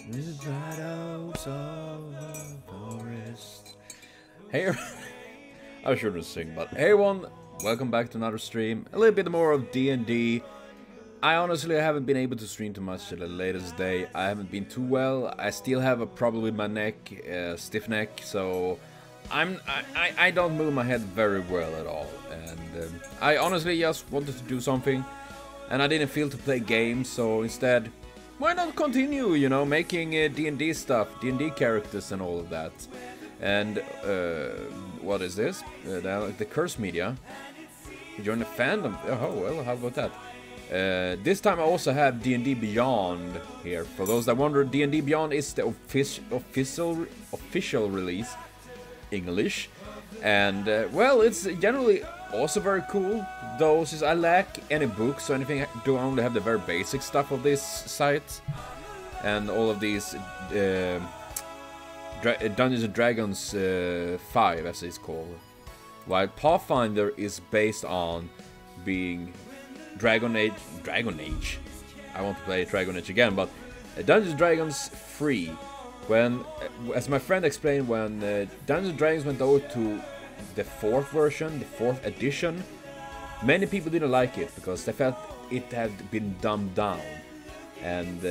With the shadows of the forest. Hey, I shouldn't sing, but hey everyone, welcome back to another stream. A little bit more of DnD. I honestly haven't been able to stream too much till the latest day. I haven't been too well. I still have a problem with my neck, stiff neck, so I don't move my head very well at all. And I honestly just wanted to do something, and I didn't feel to play games, so instead, why not continue, you know, making D&D stuff, D&D characters and all of that. And what is this? The Curse Media. You join the fandom. Oh well, how about that? This time I also have D&D Beyond here. For those that wonder, D&D Beyond is the official release, English, and well, it's generally also very cool. Though since I lack any books or anything, I do only have the very basic stuff of this site, and all of these Dungeons and Dragons 5, as it's called. While Pathfinder is based on being Dragon Age. I want to play Dragon Age again, but Dungeons and Dragons 3. When, as my friend explained, when Dungeons and Dragons went over to the 4th version, the 4th edition, many people didn't like it because they felt it had been dumbed down, and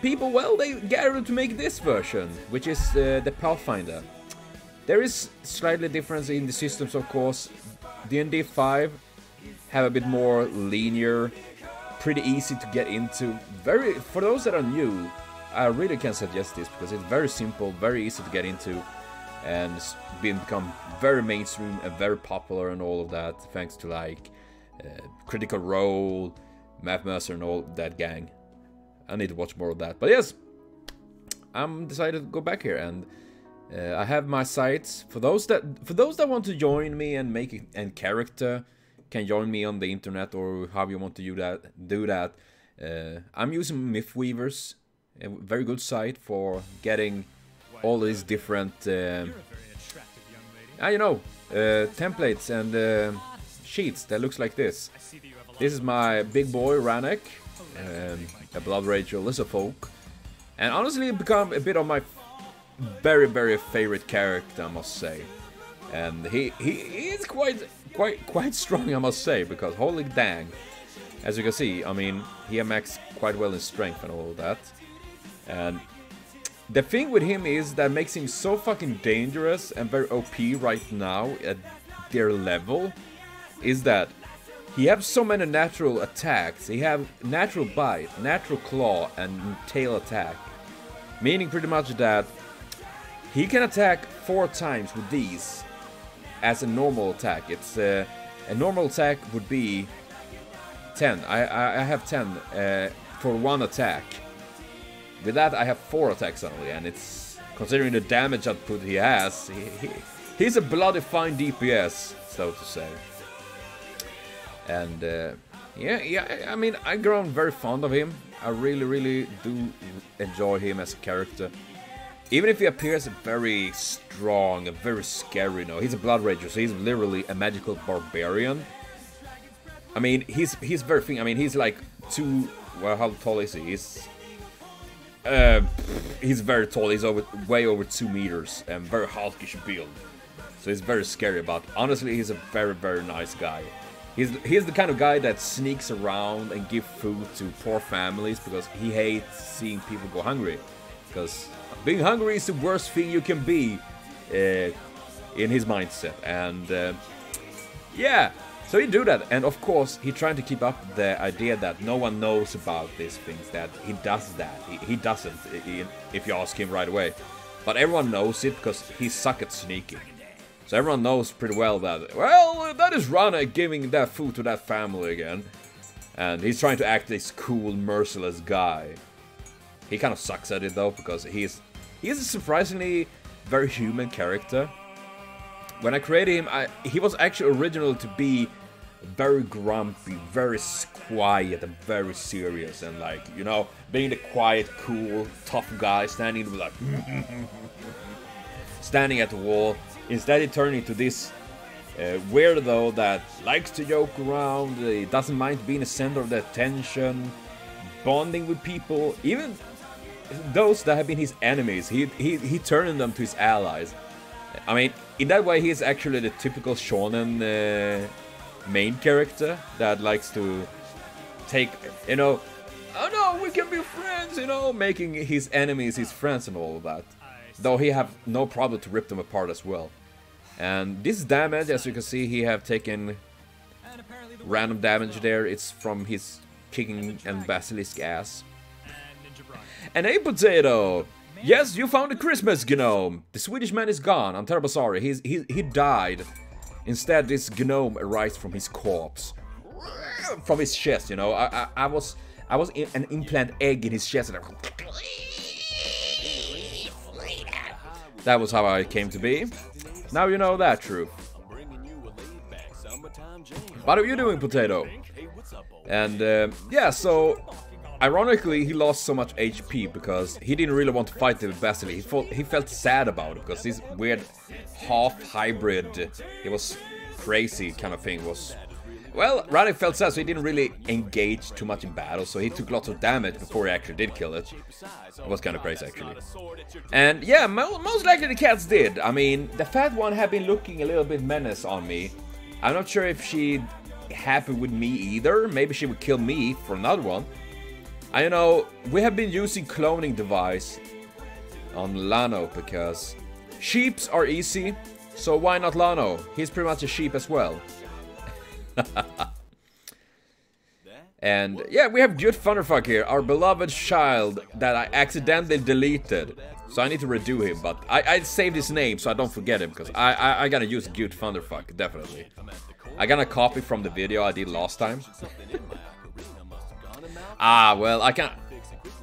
people, well, they gathered to make this version, which is the Pathfinder. There is slightly difference in the systems, of course. D&D 5 have a bit more linear, pretty easy to get into. Very, for those that are new, I really can suggest this because it's very simple, very easy to get into, and it's become very mainstream and very popular and all of that, thanks to like Critical Role, Mathmaster and all that gang. I need to watch more of that. But yes, I'm decided to go back here, and I have my sites. For those that want to join me and make it and character, can join me on the internet or how you want to do that. I'm using Mythweavers, a very good site for getting all these different templates and sheets that looks like this. This is my big boy Ranek, a Blood Rage Lizardfolk, and honestly it become a bit of my very, very favorite character, I must say. And he is quite strong, I must say, because holy dang, as you can see, I mean, he maxed quite well in strength and all of that. And the thing with him is that makes him so fucking dangerous and very OP right now at their level is that he has so many natural attacks. He have natural bite, natural claw, and tail attack, meaning pretty much that he can attack 4 times with these as a normal attack. It's a normal attack would be 10. I have 10 for 1 attack. With that I have 4 attacks only, and it's considering the damage output he has, he's a bloody fine DPS, so to say. And yeah, I mean, I've grown very fond of him. I really do enjoy him as a character. Even if he appears very strong and very scary, you know, he's a Blood Rager, so he's literally a magical barbarian. I mean, he's very thin. I mean, he's like well, how tall is he? He's very tall. He's way over 2 meters and very hulkish build. So he's very scary, but honestly, he's a very nice guy. He's the kind of guy that sneaks around and gives food to poor families because he hates seeing people go hungry. Because being hungry is the worst thing you can be in his mindset. And yeah, so he do that. And of course, he trying to keep up the idea that no one knows about these things, that he does that. He doesn't, if you ask him right away. But everyone knows it because he suck at sneaking. So everyone knows pretty well that, well, that is Rana giving that food to that family again. And he's trying to act this cool, merciless guy. He kind of sucks at it though, because he's a surprisingly very human character. When I created him, he was actually original to be very grumpy, very quiet, and very serious, and like, you know, being the quiet, cool, tough guy standing like standing at the wall. Instead, he turned into this weirdo that likes to joke around, he doesn't mind being the center of the attention, bonding with people, even those that have been his enemies, he turned them to his allies. I mean, in that way, he is actually the typical shonen main character that likes to take, you know, oh no, we can be friends, you know, making his enemies his friends and all of that. Though he have no problem to rip them apart as well. And this damage, as you can see, he have taken random damage there. It's from his kicking and basilisk ass. And hey, Potato! Yes, you found the Christmas gnome! The Swedish man is gone. I'm terribly sorry. He died. Instead, this gnome arose from his corpse. From his chest, you know. I was an implant egg in his chest. And that was how I came to be. Now you know that truth. What are you doing, Potato? And yeah, so ironically, he lost so much HP because he didn't really want to fight the Basilisk. He felt sad about it because this weird half-hybrid, he was crazy kind of thing was... Well, Radek felt sad, so he didn't really engage too much in battle, so he took lots of damage before he actually did kill it. It was kind of crazy, actually. And yeah, most likely the cats did. I mean, the fat one had been looking a little bit menace on me. I'm not sure if she'd happy with me either. Maybe she would kill me for another one. I know, we have been using cloning device on Lano because sheeps are easy, so why not Lano? He's pretty much a sheep as well. And yeah, we have good Thunderfuck here, our beloved child that I accidentally deleted. So I need to redo him, but I saved his name so I don't forget him, because I gotta use good Thunderfuck, definitely. I gotta copy from the video I did last time. Well,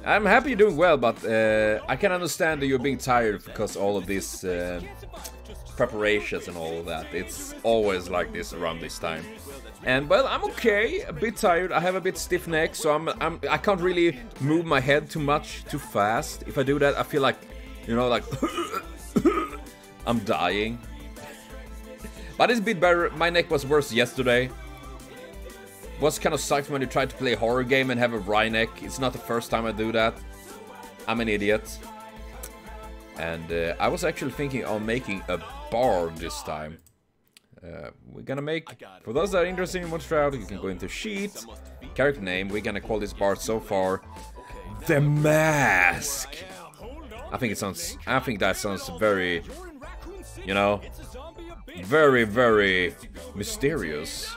I'm happy you're doing well, but I can understand that you're being tired because all of these preparations and all of that. It's always like this around this time. And well, I'm okay, a bit tired. I have a bit stiff neck, so I can't really move my head too much too fast. If I do that, I feel like, you know, like I'm dying. But it's a bit better. My neck was worse yesterday. What's kind of sucks when you try to play a horror game and have a wry neck. It's not the first time I do that. I'm an idiot. And I was actually thinking of making a bard this time. We're gonna make, for those that are interested in what's out, you can go into sheet, character name. We're gonna call this bard so far The Mask. I think that sounds very, you know, very, very mysterious.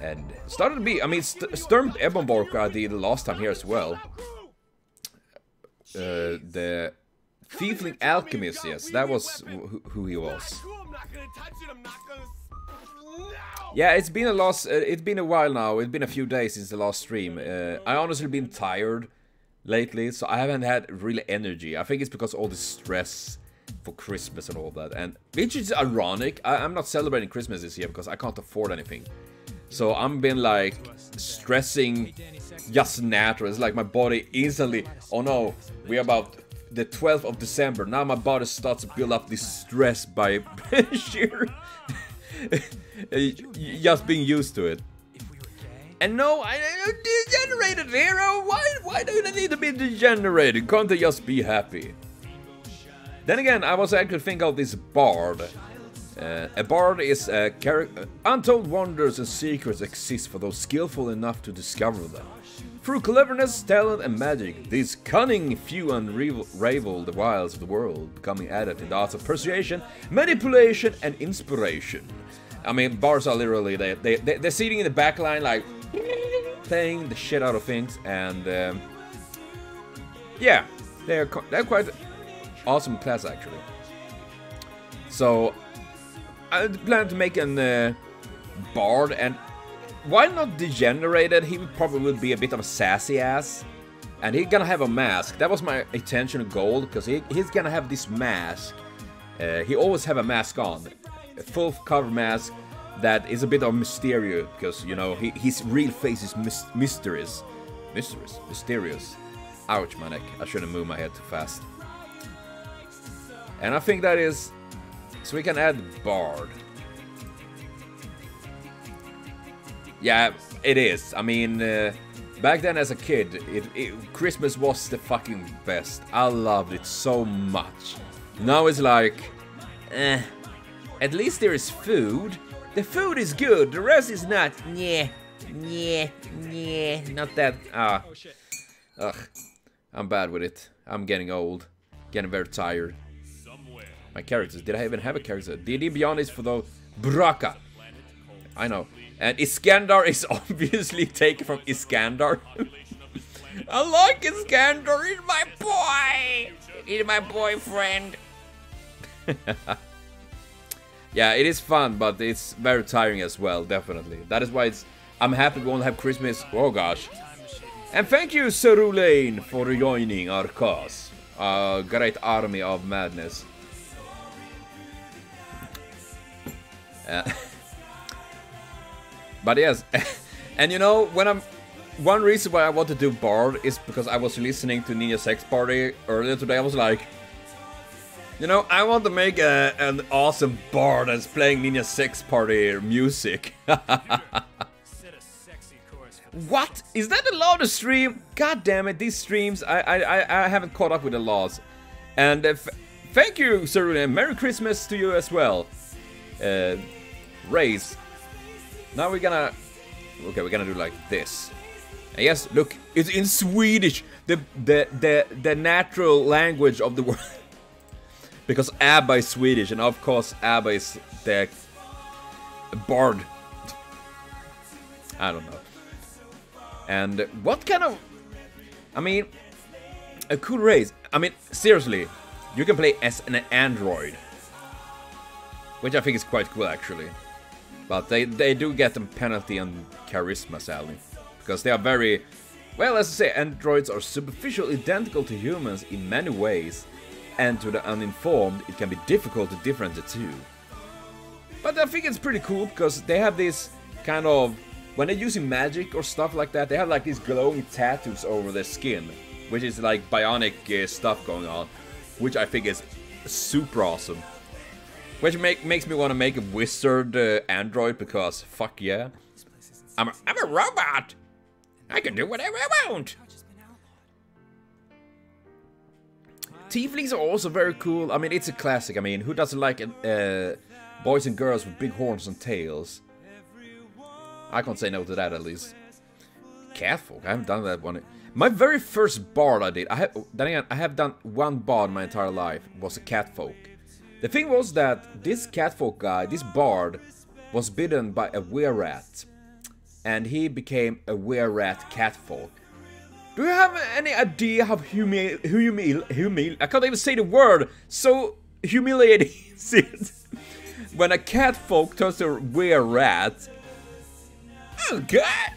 And started to be, I mean, Sturm Ebonborg I did last time here as well. The Thiefling Alchemist, yes, that was who he was. Yeah, it's been a while now. It's been a few days since the last stream. I honestly been tired lately, so I haven't had really energy. I think it's because all the stress for Christmas and all that. And which is ironic. I'm not celebrating Christmas this year because I can't afford anything. So I'm been like stressing just natural. It's like my body instantly, oh no, we're about the 12th of December. Now my body starts to build up this stress by sheer just being used to it. And no, I degenerated hero. Why do they need to be degenerated? Can't they just be happy? Then again, I was actually thinking of this bard. A bard is a character. Untold wonders and secrets exist for those skillful enough to discover them. Through cleverness, talent, and magic, these cunning few unravel the wiles of the world, becoming adept in the arts of persuasion, manipulation, and inspiration. I mean, bards are literally they're sitting in the back line, like playing the shit out of things, and yeah, they're quite awesome class actually. So I plan to make an bard, and why not degenerated? He probably would be a bit of a sassy ass, and he's gonna have a mask. That was my intention goal, because he's gonna have this mask. He always have a mask on, a full cover mask that is a bit of mysterious, because you know his real face is mysterious. Ouch, my neck! I shouldn't move my head too fast. And I think that is. So we can add bard. Yeah, it is. I mean, Back then as a kid, Christmas was the fucking best. I loved it so much. Now it's like, at least there is food. The food is good, the rest is not. Not that, ugh. I'm bad with it. I'm getting old. Getting very tired. My characters, did I even have a character? DnD Beyond is for the Braka. I know. And Iskandar is obviously taken from Iskandar. I like Iskandar, he's my boy! He's my boyfriend. Yeah, it is fun, but it's very tiring as well, definitely. That is why I'm happy we won't have Christmas. Oh gosh. And thank you, Cerulane, for joining our cause. A great army of madness. But yes, and you know, one reason why I want to do Bard is because I was listening to Ninja Sex Party earlier today. I was like, you know, I want to make an awesome Bard that's playing Ninja Sex Party music. What? Is that allowed to stream? God damn it, these streams, I haven't caught up with the laws. And thank you, sir, and Merry Christmas to you as well. Raise. Now we're gonna do like this. And yes, look, it's in Swedish, the natural language of the world. Because ABBA is Swedish, and of course ABBA is the Bard. I don't know. And what kind of, I mean, a cool race. I mean, seriously, you can play as an android, which I think is quite cool actually. But they do get a penalty on charisma, sadly, because they are very, well, as I say, androids are superficially identical to humans in many ways, and to the uninformed, it can be difficult to differentiate the two. But I think it's pretty cool because they have this kind of, when they're using magic or stuff like that, they have like these glowing tattoos over their skin, which is like bionic stuff going on, which I think is super awesome. Which makes me want to make a wizard android, because fuck yeah. I'm a robot! I can do whatever I want! Tieflings are also very cool. I mean, it's a classic. I mean, who doesn't like boys and girls with big horns and tails? I can't say no to that, at least. Catfolk, I haven't done that one. My very first bard I did, I have done one bard my entire life, was a catfolk. The thing was that this catfolk guy, this bard, was bitten by a were-rat. And he became a were-rat catfolk. Do you have any idea how I can't even say the word, so humiliating is it? When a catfolk turns to a were-rat. Oh god!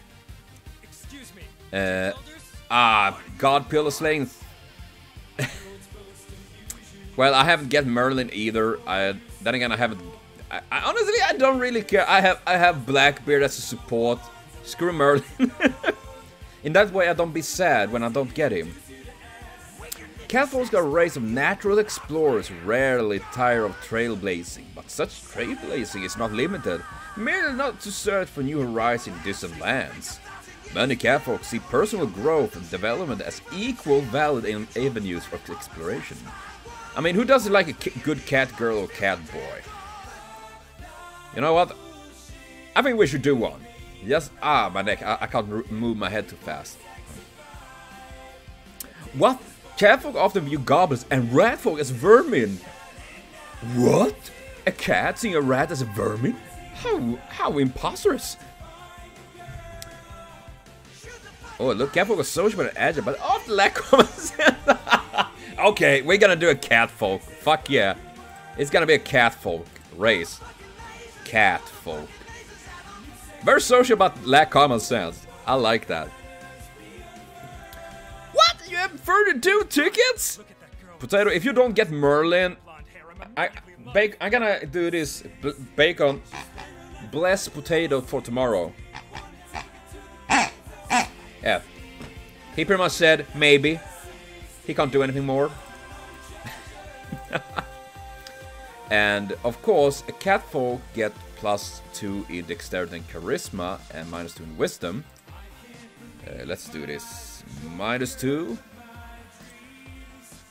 Excuse me. God Pillar Slaying. Well, I haven't get Merlin either. Then again, I haven't. Honestly, I don't really care. I have Blackbeard as a support. Screw Merlin. In that way, I don't be sad when I don't get him. Catfolks are a race of natural explorers, rarely tired of trailblazing. But such trailblazing is not limited, merely not to search for new horizons in distant lands. Many catfolks see personal growth and development as equal valid avenues for exploration. I mean, who doesn't like a good cat girl or cat boy? You know what? I think we should do one. Yes, my neck. I can't move my head too fast. What? Catfolk often view goblins and ratfolk as vermin. What? A cat seeing a rat as a vermin? How imposterous. Oh, look, catfolk are sociable and agile, but often lack common sense. Okay, we're gonna do a catfolk. Fuck yeah. It's gonna be a catfolk race. Catfolk. Very social but lack common sense. I like that. What? You have 32 tickets? Potato, if you don't get Merlin, I'm gonna do this bacon. Bless Potato for tomorrow. Yeah. He pretty much said maybe. He can't do anything more. And of course, a catfolk get +2 in dexterity and charisma and -2 in wisdom. Let's do this. -2.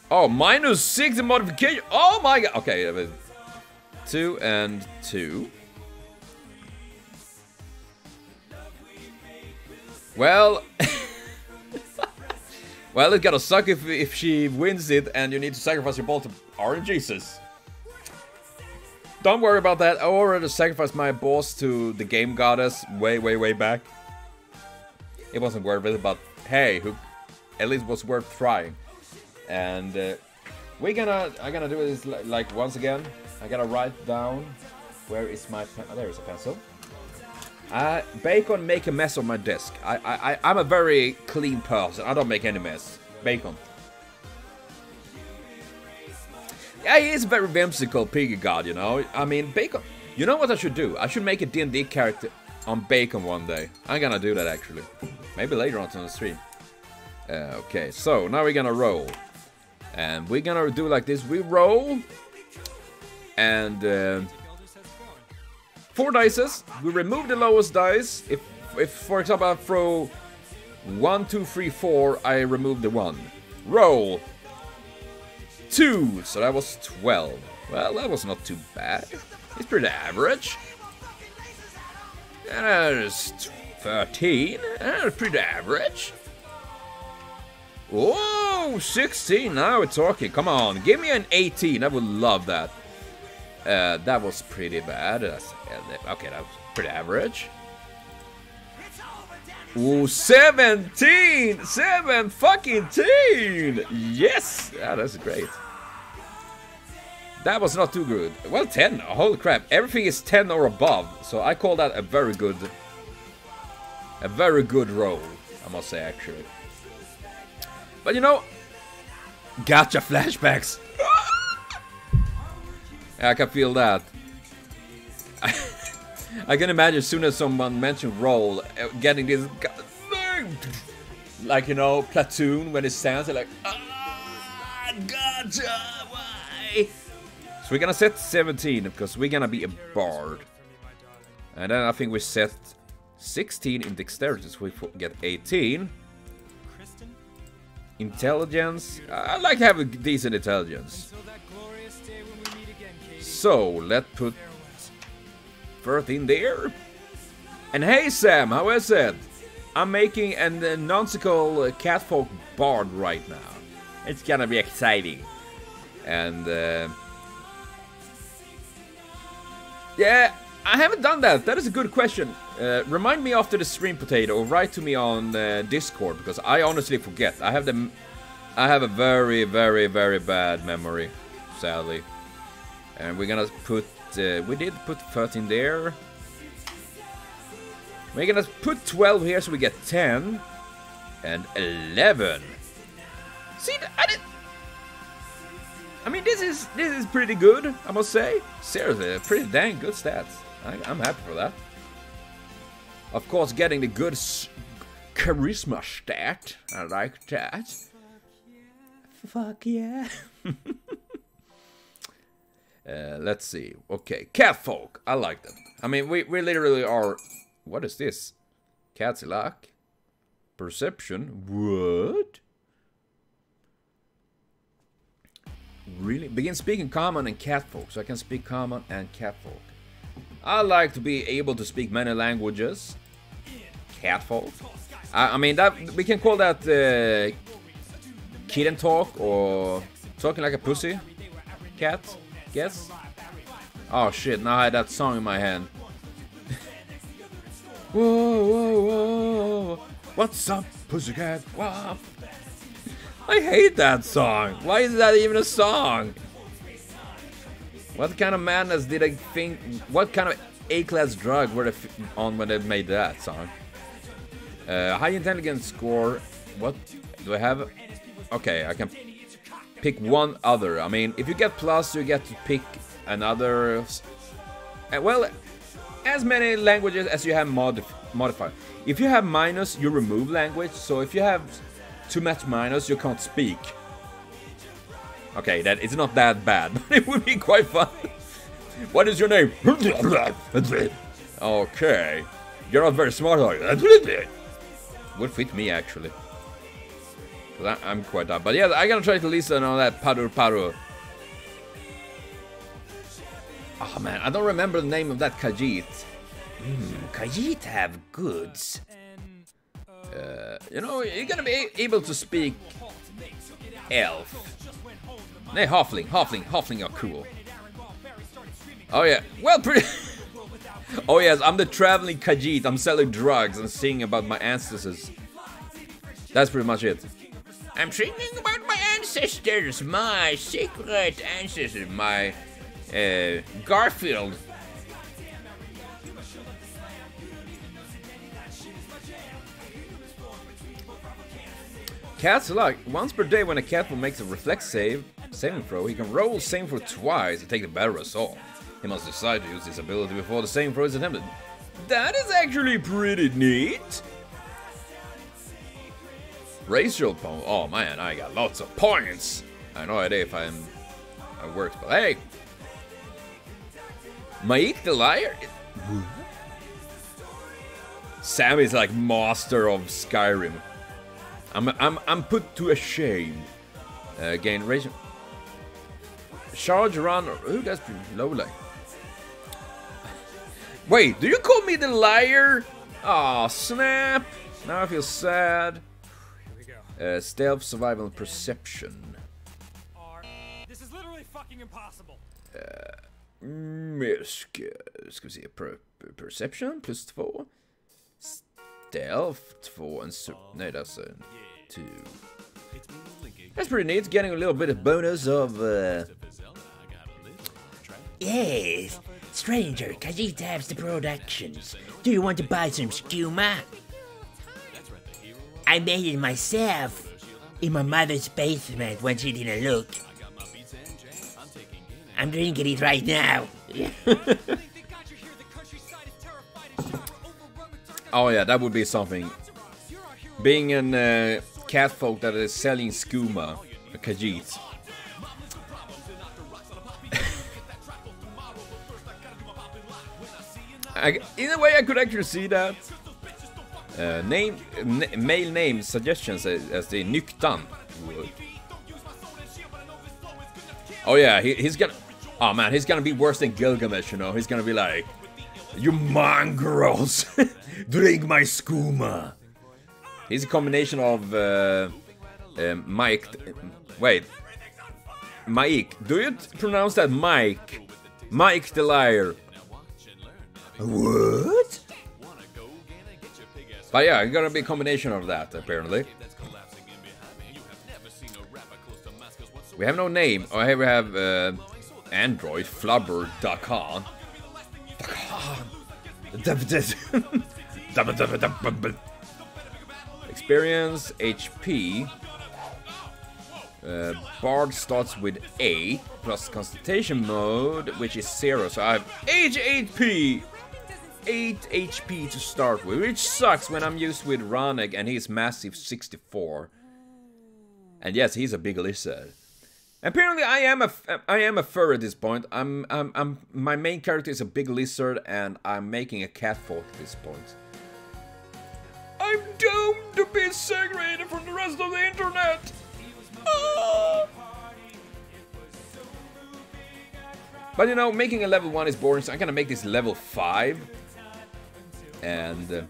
Oh, -6 in modification. Oh my god. Okay, 2 and 2. Well, well, it's gonna suck if she wins it and you need to sacrifice your ball to RNGesus. Don't worry about that. I already sacrificed my balls to the game goddess way back. It wasn't worth it, but hey, at least it was worth trying. And I'm gonna do this like once again. I gotta write down where is my pen. Oh, there is a pencil. Bacon make a mess on my desk. I'm a very clean person. I don't make any mess. Bacon. Yeah, he is a very whimsical piggy god, you know. I mean, Bacon. You know what I should do? I should make a D&D character on Bacon one day. I'm gonna do that actually. Maybe later on the stream. Okay, so now we're gonna roll. And we're gonna do like this. We roll. And 4 dices. We remove the lowest dice. If for example I throw 1, 2, 3, 4, I remove the 1. Roll. 2, so that was 12. Well, that was not too bad. It's pretty average. And that is 13. That's pretty average. Oh, 16. Now we're talking. Come on, give me an 18. I would love that. That was pretty bad. Okay, that was pretty average. Ooh, 17! 7 fucking teen! Yes! Yeah, that's great. That was not too good. Well, 10. Holy crap. Everything is 10 or above. So I call that a very good roll, I must say, actually. But you know, gotcha flashbacks. I can feel that. I can imagine as soon as someone mentioned roll, getting this, like, you know, Platoon when it stands, they're like, ah, gotcha, why? So we're gonna set 17 because we're gonna be a bard, and then I think we set 16 in dexterity, so we get 18. Intelligence. I like to have a decent intelligence. So let's put 13 there. And hey Sam, how is it? I'm making an nonsensical catfolk bard right now. It's gonna be exciting. And yeah, I haven't done that. That is a good question. Remind me after the stream, Potato, or write to me on Discord, because I honestly forget. I have a very bad memory, sadly. And we're gonna put, we did put 13 there. We're gonna put 12 here, so we get 10 and 11. See, I mean, this is pretty good, I must say. Seriously, pretty dang good stats. I'm happy for that. Of course, getting the good charisma stat. I like that. Fuck yeah. Let's see. Okay, catfolk. I like them. I mean, we literally are. What is this? Cat's luck. Perception. What? Really? Begin speaking common and catfolk. So I can speak common and catfolk. I like to be able to speak many languages. Catfolk. I mean, that we can call that kitten talk or talking like a pussy. Cat. Guess. Oh shit! Now I had that song in my hand. Whoa, whoa, whoa! What's up, pussycat? Whoa. I hate that song. Why is that even a song? What kind of madness did I think? What kind of A-class drug were they on when they made that song? High intelligence score. What do I have? Okay, I can pick one other. I mean, if you get plus, you get to pick another. Well, as many languages as you have modified. If you have minus, you remove language. So if you have too much minus, you can't speak. Okay, that it's not that bad, but it would be quite fun. What is your name? Okay, you're not very smart, are you? Would fit me actually. I'm quite up. But yeah, I gotta try to listen on that Paru Paru. Oh man, I don't remember the name of that Khajiit. Khajiit have goods. You know, you're gonna be able to speak elf. Nay, halfling. Halfling are cool. Oh yeah, well, pretty. Oh yes, I'm the traveling Khajiit. I'm selling drugs and singing about my ancestors. That's pretty much it. I'm singing about my ancestors, my secret ancestors, my Garfield. Cat's luck. Once per day, when a cat will make a reflex saving throw, he can roll saving throw twice to take the better assault. He must decide to use this ability before the saving throw is attempted. That is actually pretty neat. Racial poem. Oh man, I got lots of points. I have no idea if I worked, but hey. Maik the liar. Sam is like master of Skyrim. I'm put to a shame. Gain racial. Charge run. Oh, that's pretty low like. Wait, do you call me the liar? Aw, snap. Now I feel sad. Stealth, survival, and perception. This is literally fucking impossible. Ska vi se. Perception plus 2. Stealth 2 and nej, that's 2. That's pretty neat. Getting a little bit of bonus of. Yes, stranger, Khajiit has the productions. Do you want to buy some skooma? I made it myself in my mother's basement when she didn't look. I'm drinking it right now. Oh yeah, that would be something. Being an cat folk that is selling skooma, a Khajiit. In a way, I could actually see that. Male name suggestions as the Nyktan. Oh yeah, he's gonna. Oh man, he's gonna be worse than Gilgamesh, you know. He's gonna be like, "You mongrels, drink my skooma." He's a combination of Mike. Wait, Mike. Do you pronounce that Mike? Mike the liar. What? But yeah, it's gonna be a combination of that, apparently. We have no name. Oh, here we have Android, Flubber, Dakan. Experience, HP. Bard starts with 8, plus Constitution mode, which is 0. So I have 8 HP! 8 HP to start with, which sucks when I'm used with Ranek and he's massive 64. And yes, he's a big lizard. Apparently, I am a fur at this point. My main character is a big lizard, and I'm making a cat folk at this point. I'm doomed to be segregated from the rest of the internet. Ah! But you know, making a level 1 is boring, so I'm gonna make this level 5. And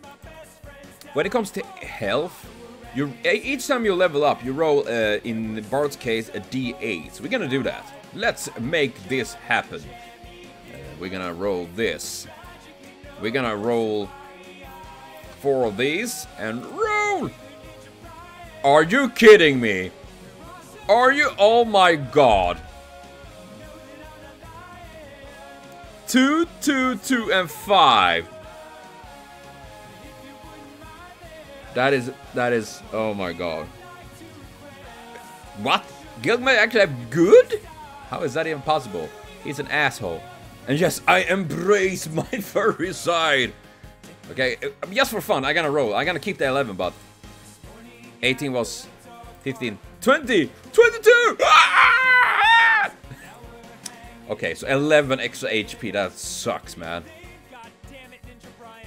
when it comes to health, each time you level up, you roll, in Bard's case, a D8. So we're gonna do that. Let's make this happen. We're gonna roll this. We're gonna roll 4 of these and roll! Are you kidding me? Are you? Oh my god. 2, 2, 2, and 5. That is, oh my god. What? Gilgamesh actually have good? How is that even possible? He's an asshole. And yes, I embrace my furry side. Okay, just for fun, I'm gonna roll. I'm gonna keep the 11, but 18 was 15, 20, 22! Ah! Okay, so 11 extra HP, that sucks, man.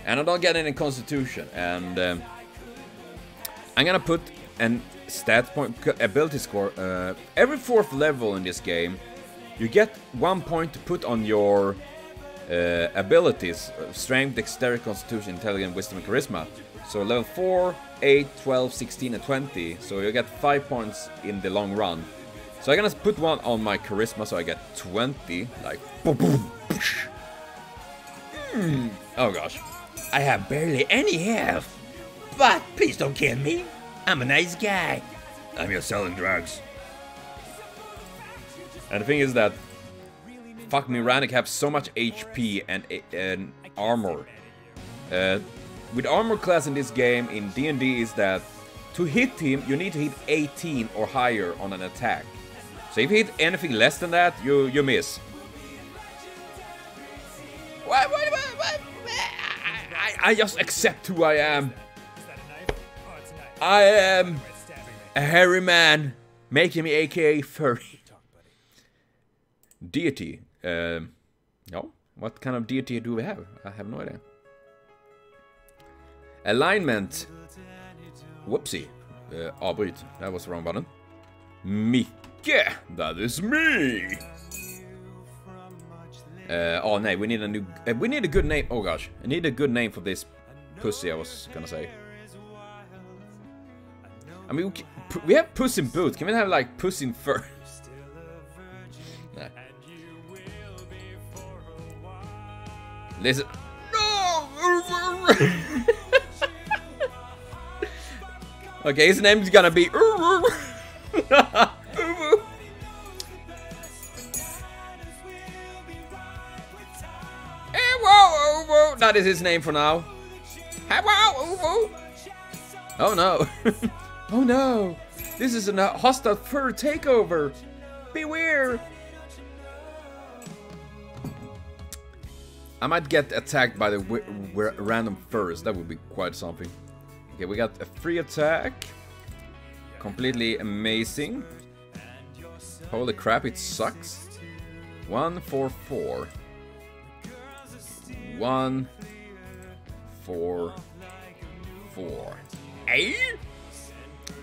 And I don't get any Constitution, and I'm gonna put an stat point, ability score. Every 4th level in this game, you get 1 point to put on your abilities: strength, dexterity, constitution, intelligence, wisdom, and charisma. So level 4, 8, 12, 16, and 20. So you get 5 points in the long run. So I'm gonna put one on my charisma, so I get 20. Like, boom, boom, push. Oh gosh. I have barely any health. But please don't kill me. I'm a nice guy. I'm just selling drugs. And the thing is that, fuck me, Rannoch have so much HP and armor. With armor class in this game, in DnD, is that to hit him, you need to hit 18 or higher on an attack. So if you hit anything less than that, you miss. What? I just accept who I am. I am a hairy man, making me aka furry. Deity. No? What kind of deity do we have? I have no idea. Alignment. Whoopsie. Avbryt. That was the wrong button. Micke. That is me. Oh no, we need a new. We need a good name. Oh gosh, I need a good name for this pussy. I was gonna say. I mean, we have Puss in Boots. Can we have like Puss in Fur? Nah. Listen. No. Okay, his name's gonna be. That is his name for now. Oh no. Oh no. This is a hostile fur takeover. Beware. I might get attacked by the random furs. That would be quite something. Okay, we got a free attack. Completely amazing. Holy crap, it sucks. 1, 4, 4. 1, 4, 4. Hey?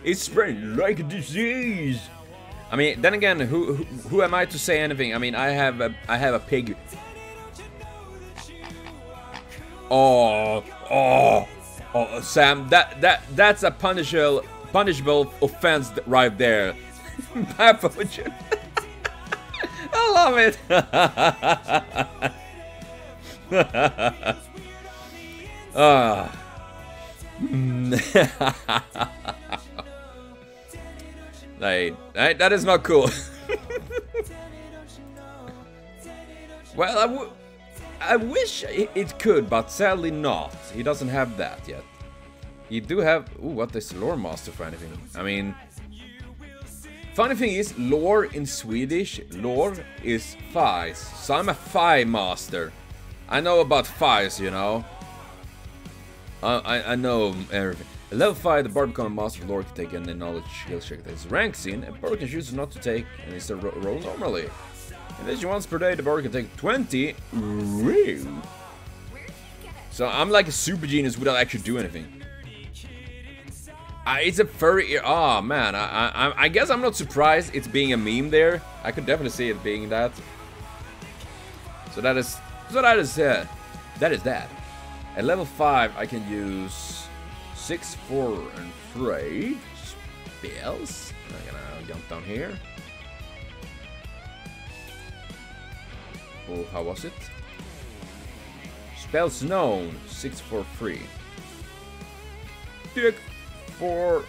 It's spreading like a disease. I mean, then again, who am I to say anything? I mean, I have a pig. Oh, Sam, that's a punishable offense right there. Pathogen. I love it. Like, that is not cool. Well, I wish it could, but sadly not. He doesn't have that yet. You do have... Ooh, what is lore master for anything? I mean... Funny thing is, lore in Swedish, lore is fies. So I'm a fie master. I know about fies, you know. I know everything. At level 5, the bard becomes a master of lore can take any knowledge skill check that his ranks in. A bard can choose not to take, and it's a roll normally. And this once per day, the bard can take 20. Woo. So I'm like a super genius without actually doing anything. It's a furry ear. Oh man, I guess I'm not surprised it's being a meme there. I could definitely see it being that. So that is that. At level 5, I can use 6, 4, and 3 spells. I'm gonna jump down here. Oh, how was it? Spells known 6, 4, 3. Dick 4,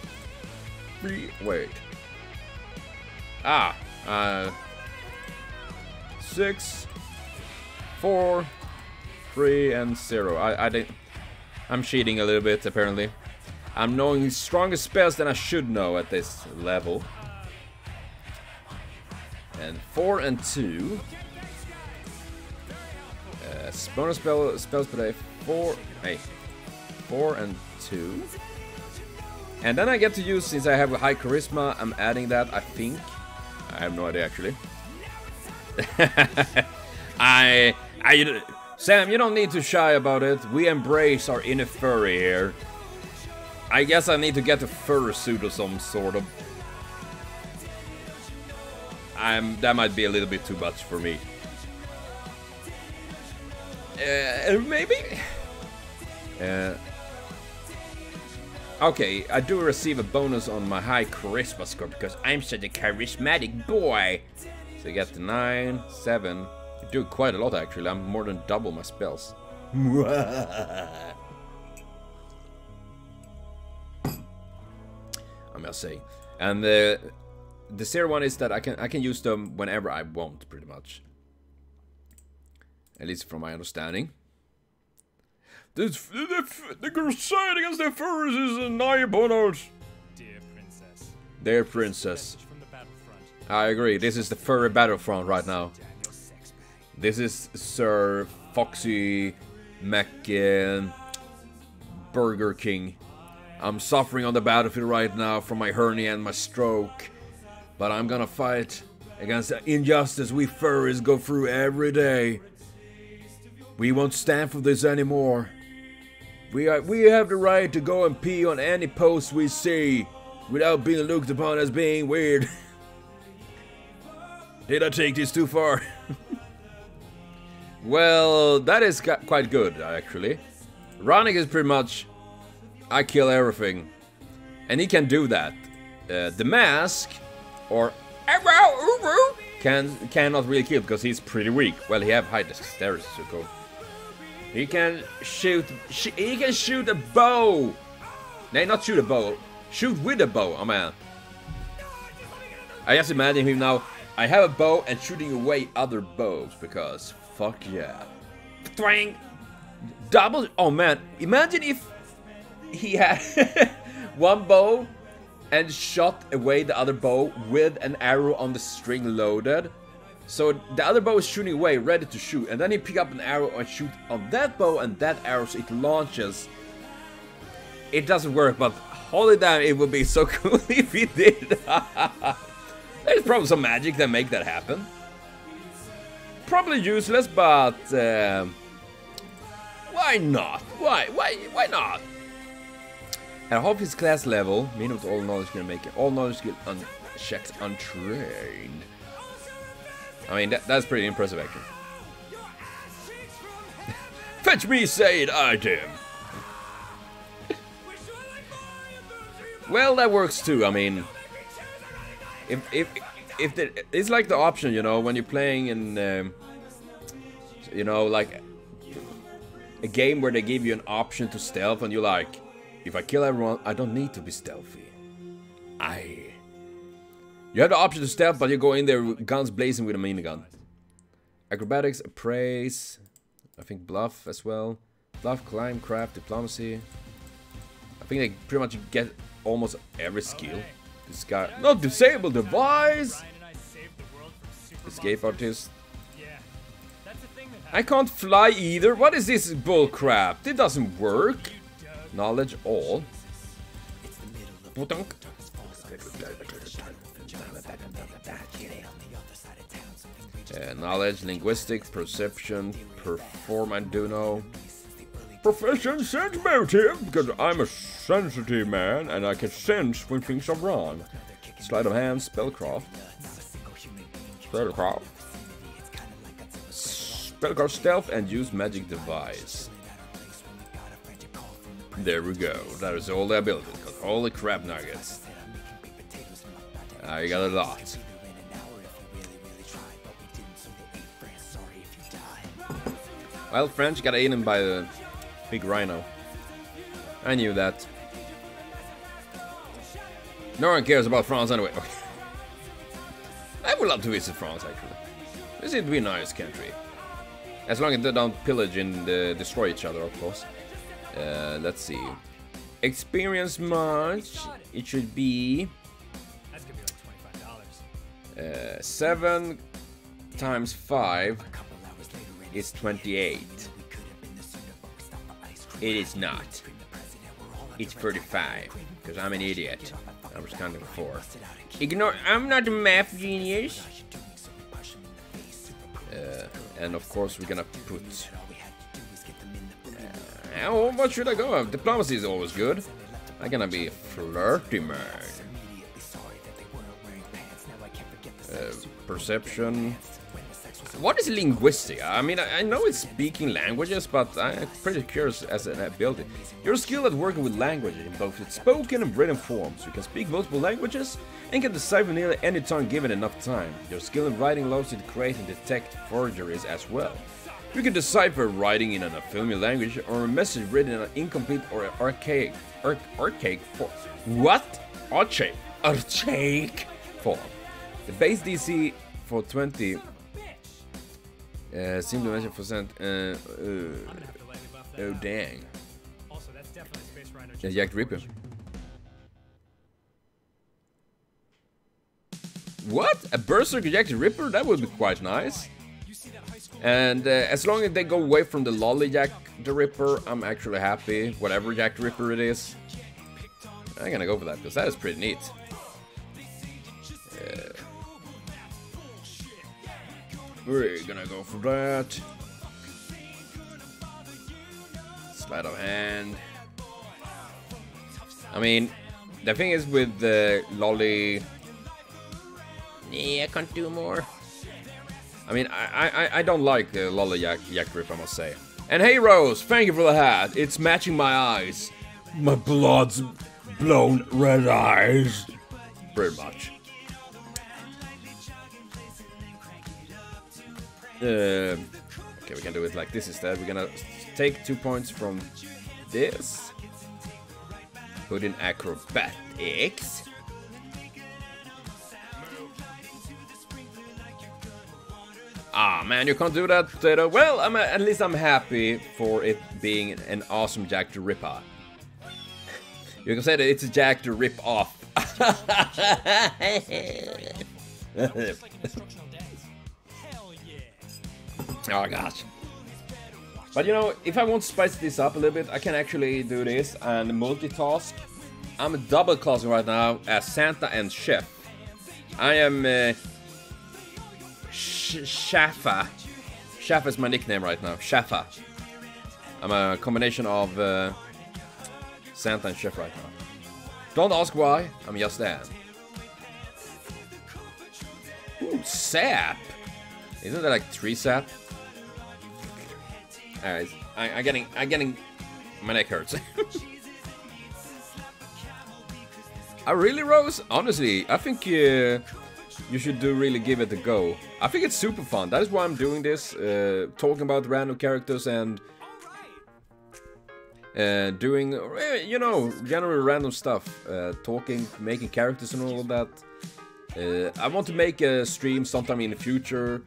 3. Wait. 6, 4, 3, and 0. I'm cheating a little bit apparently. I'm knowing stronger spells than I should know at this level. And 4 and 2. Bonus spells per day. 4 and 2. And then I get to use, since I have a high charisma, I'm adding that, I think. I have no idea actually. Sam, you don't need to shy about it. We embrace our inner furry here. I guess I need to get a fur suit of some sort of. That might be a little bit too much for me. Maybe? Okay, I do receive a bonus on my high charisma score because I'm such a charismatic boy. So you get the 9, 7. You do quite a lot actually. I'm more than double my spells. I must say. And the 0 one is that I can use them whenever I want, pretty much. At least from my understanding. The crusade against the furs is nigh upon us. Dear princess. Dear princess. From the battlefront. I agree. This is the furry battlefront right now. This is Sir Foxy Burger King. I'm suffering on the battlefield right now from my hernia and my stroke. But I'm gonna fight against the injustice we furries go through every day. We won't stand for this anymore. We have the right to go and pee on any post we see without being looked upon as being weird. Did I take this too far? Well, that is quite good, actually. Ronick is pretty much, I kill everything. And he can do that. The mask, or cannot really kill because he's pretty weak. Well, he have high dexterity, so cool. He can shoot. He can shoot a bow. No, not shoot a bow. Shoot with a bow. Oh man. I just imagine him now. I have a bow and shooting away other bows because fuck yeah. Twang. Double. Oh man. Imagine if he had one bow and shot away the other bow with an arrow on the string loaded. So the other bow is shooting away, ready to shoot, and then he pick up an arrow and shoot on that bow and that arrow, so it launches. It doesn't work, but holy damn, it would be so cool if he did. There's probably some magic that make that happen. Probably useless, but why not? Why not? At half his class level, meaning with all knowledge can make it. All knowledge skill checks untrained. I mean, that's pretty impressive, actually. Fetch me said item. Well, that works too. I mean, it's like the option, you know, when you're playing in, you know, like a game where they give you an option to stealth, and you're like, if I kill everyone, I don't need to be stealthy. You have the option to stealth, but you go in there with guns blazing with a minigun. Acrobatics, appraise, I think bluff as well. Bluff, climb, craft, diplomacy. I think they pretty much get almost every skill. This guy, not disable device. Escape artist. I can't fly either. What is this bull crap? It doesn't work. Knowledge all. Knowledge, linguistics, perception, perform, I do know. Profession, sense motive, because I'm a sensitive man and I can sense when things are wrong. Sleight of hand, spellcraft. Spellcraft, stealth, and use magic device. There we go. That is all the abilities. Holy crap nuggets. I got a lot. Well, French got eaten by the big rhino. I knew that. No one cares about France anyway. Okay. I would love to visit France, actually. This seems to be a nice country. As long as they don't pillage and destroy each other, of course. Let's see. Experience much. It should be... 7 times 5 is 28. It is not. It's 35. Because I'm an idiot. I was counting 4. Ignore. I'm not a math genius. And of course we're gonna put... what should I go? Diplomacy is always good. I'm gonna be flirty man. Perception. What is linguistic? I mean, I know it's speaking languages, but I'm pretty curious as an ability. You're skilled at working with languages in both its spoken and written forms. You can speak multiple languages and can decipher nearly any tongue given enough time. Your skill in writing allows you to create and detect forgeries as well. You can decipher writing in an unfamiliar language or a message written in an incomplete or archaic form. What? Archaic form. The base DC for 20 seemed to mention percent. Oh dang. Also, that's definitely Space Rhino. Yeah, Jack Ripper. What? A Berserker Jack the Ripper? That would be quite nice. And as long as they go away from the lolly Jack the Ripper, I'm actually happy. Whatever Jack the Ripper it is. I'm gonna go for that because that is pretty neat. We're gonna go for that. Sleight of hand. I mean, the thing is with the lolly. Yeah, I can't do more. I mean, I don't like the lolly Jack Rip, I must say. And hey Rose, thank you for the hat. It's matching my eyes. My blood's blown red eyes. Pretty much. Okay, we can do it like this instead. We're gonna take 2 points from this. Put in acrobatics. Ah man, you can't do that, Potato. Well, at least I'm happy for it being an awesome Jack the Ripper. You can say that it's a Jack the Rip Off. Oh gosh. But you know, if I want to spice this up a little bit, I can actually do this and multitask. I'm double classing right now as Santa and Chef. I am Shaffa. Shaffa is my nickname right now. Shaffa. I'm a combination of Santa and Chef right now. Don't ask why, I'm just there. Ooh, sap. Isn't that like 3 sap? Alright, I'm getting my neck hurts. I really, Rose? Honestly, I think you should really give it a go. I think it's super fun. That is why I'm doing this, talking about random characters and doing, you know, generally random stuff. Talking, making characters and all of that. I want to make a stream sometime in the future,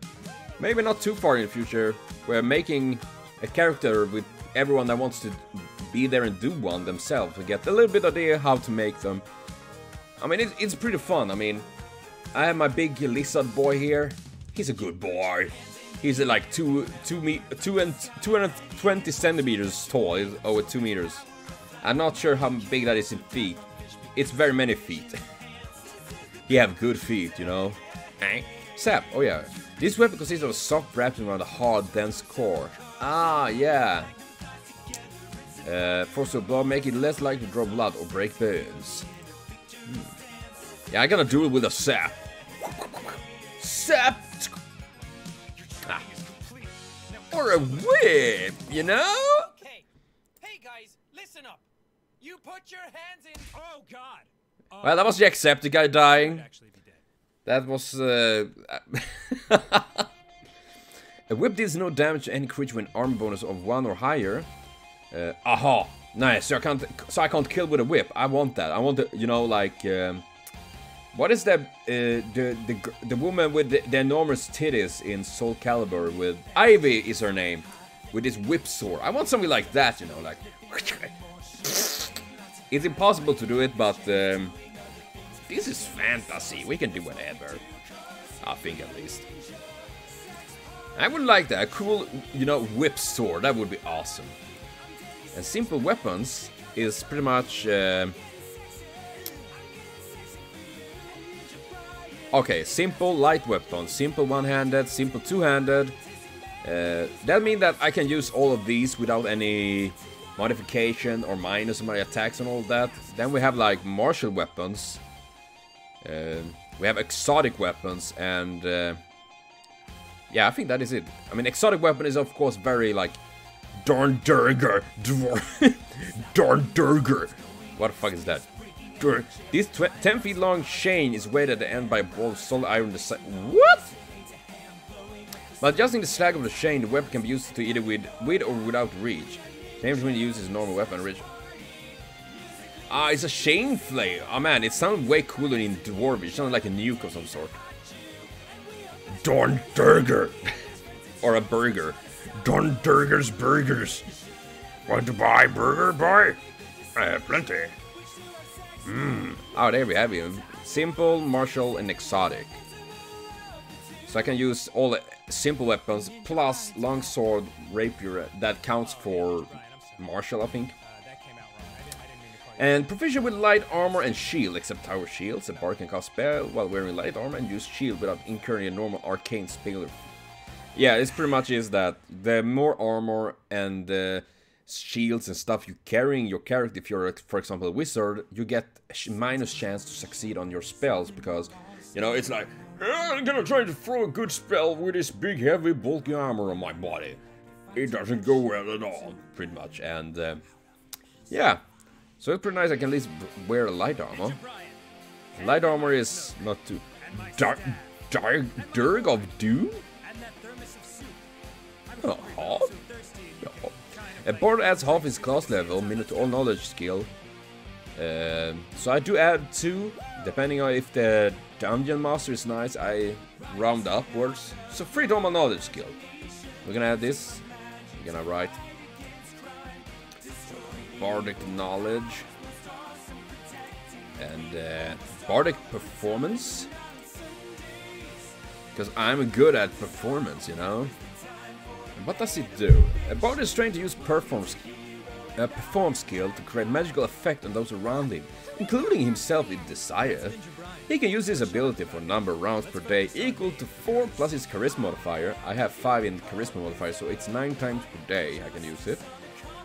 maybe not too far in the future, where making a character with everyone that wants to be there and do one themselves and get a little bit idea how to make them. I mean, it's pretty fun. I mean, I have my big lizard boy here. He's a good boy. He's like 220 centimeters tall. He's over 2 meters. I'm not sure how big that is in feet. It's very many feet. He have good feet, you know. Sap. Oh yeah. This weapon consists of a soft wrapping around a hard, dense core. Ah, yeah. Force of blood, make it less likely to draw blood or break bones. Yeah, I gotta do it with a sap. Sap! Ah. Or a whip, you know? Okay. Hey guys, listen up. You put your hands in. Oh God. Well, that was Jacksepticeye dying. That was a whip deals no damage to any creature with an armor bonus of 1 or higher. Aha! Nice. So I can't kill with a whip. I want that. I want the, you know, like what is that? The woman with the enormous titties in Soul Calibur with Ivy is her name, with this whip sword. I want something like that, you know, like. It's impossible to do it, but this is fantasy. We can do whatever. I think at least. I would like that. A cool, you know, whip sword. That would be awesome. And simple weapons is pretty much... okay, simple light weapons. Simple one-handed, simple two-handed. That means that I can use all of these without any modification or minus my attacks and all that. Then we have like martial weapons. We have exotic weapons and yeah, I think that is it. I mean, exotic weapon is of course very like Dorndurger, Dorndurger. What the fuck is that? This 10 feet long chain is weighted at the end by a ball of solid iron. What? By adjusting the slag of the chain, the weapon can be used to either with or without reach. Change when you use his normal weapon reach. Ah, it's a chain flame. Oh man, it sounds way cooler in Dwarvish. It sounds like a nuke of some sort. Dorndurger. Or a burger. Dorndurger's Burgers. Want to buy burger, boy? I have plenty. Oh, there we have him. Simple, martial, and exotic. So I can use all the simple weapons plus longsword, rapier. That counts for martial, I think. And proficient with light armor and shield, except tower shields. A bard can cast spell while wearing light armor and use shield without incurring a normal arcane spell. Yeah, it's pretty much is that the more armor and shields and stuff you carry in your character, if you're, for example, a wizard, you get minus chance to succeed on your spells because, you know, it's like, I'm gonna try to throw a good spell with this big, heavy, bulky armor on my body. It doesn't go well at all, pretty much, and yeah. So it's pretty nice I can at least wear light armor. Light armor is not too... Dirk of Doom? Oh. A bard adds half his class level, minute to all knowledge skill. So I do add 2, depending on if the dungeon master is nice, I round upwards. So 3 to all my knowledge skill. We're gonna add this. We're gonna write Bardic knowledge and Bardic performance, because I'm good at performance, you know. And what does it do? A bard is trained to use perform skill to create magical effect on those around him, including himself if desired. He can use this ability for a number of rounds per day equal to 4 plus his charisma modifier. I have 5 in charisma modifier, so it's 9 times per day I can use it.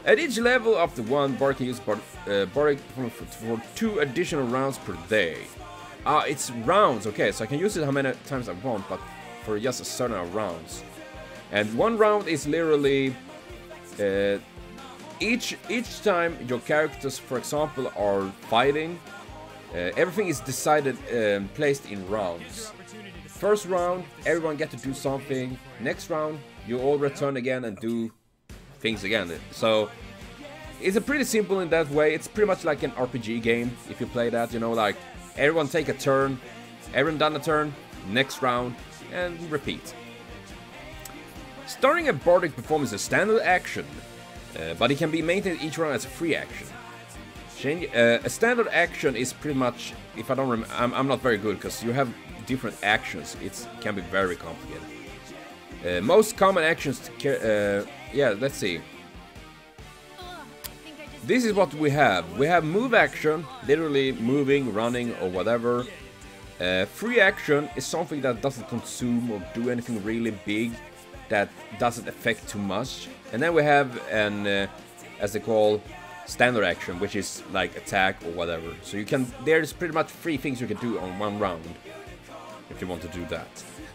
At each level up to 1, bard can use Bardic for 2 additional rounds per day. Ah, it's rounds, okay, so I can use it how many times I want, but for just a certain amount of rounds. And 1 round is literally each time your characters, for example, are fighting, everything is decided, placed in rounds. First round, everyone get to do something. Next round, you all return again and do things again. So it's a pretty simple in that way. It's pretty much like an RPG game if you play that, you know, like everyone take a turn, everyone done a turn, next round, and repeat. Starting a Bardic performance is a standard action, but it can be maintained each round as a free action. A standard action is pretty much, if I don't remember, I'm not very good because you have different actions. It can be very complicated. Most common actions, yeah, let's see. This is what we have. We have move action, literally moving, running, or whatever. Free action is something that doesn't consume or do anything really big, that doesn't affect too much. And then we have an, as they call, standard action, which is like attack or whatever. So you can, there's pretty much 3 things you can do on 1 round, if you want to do that.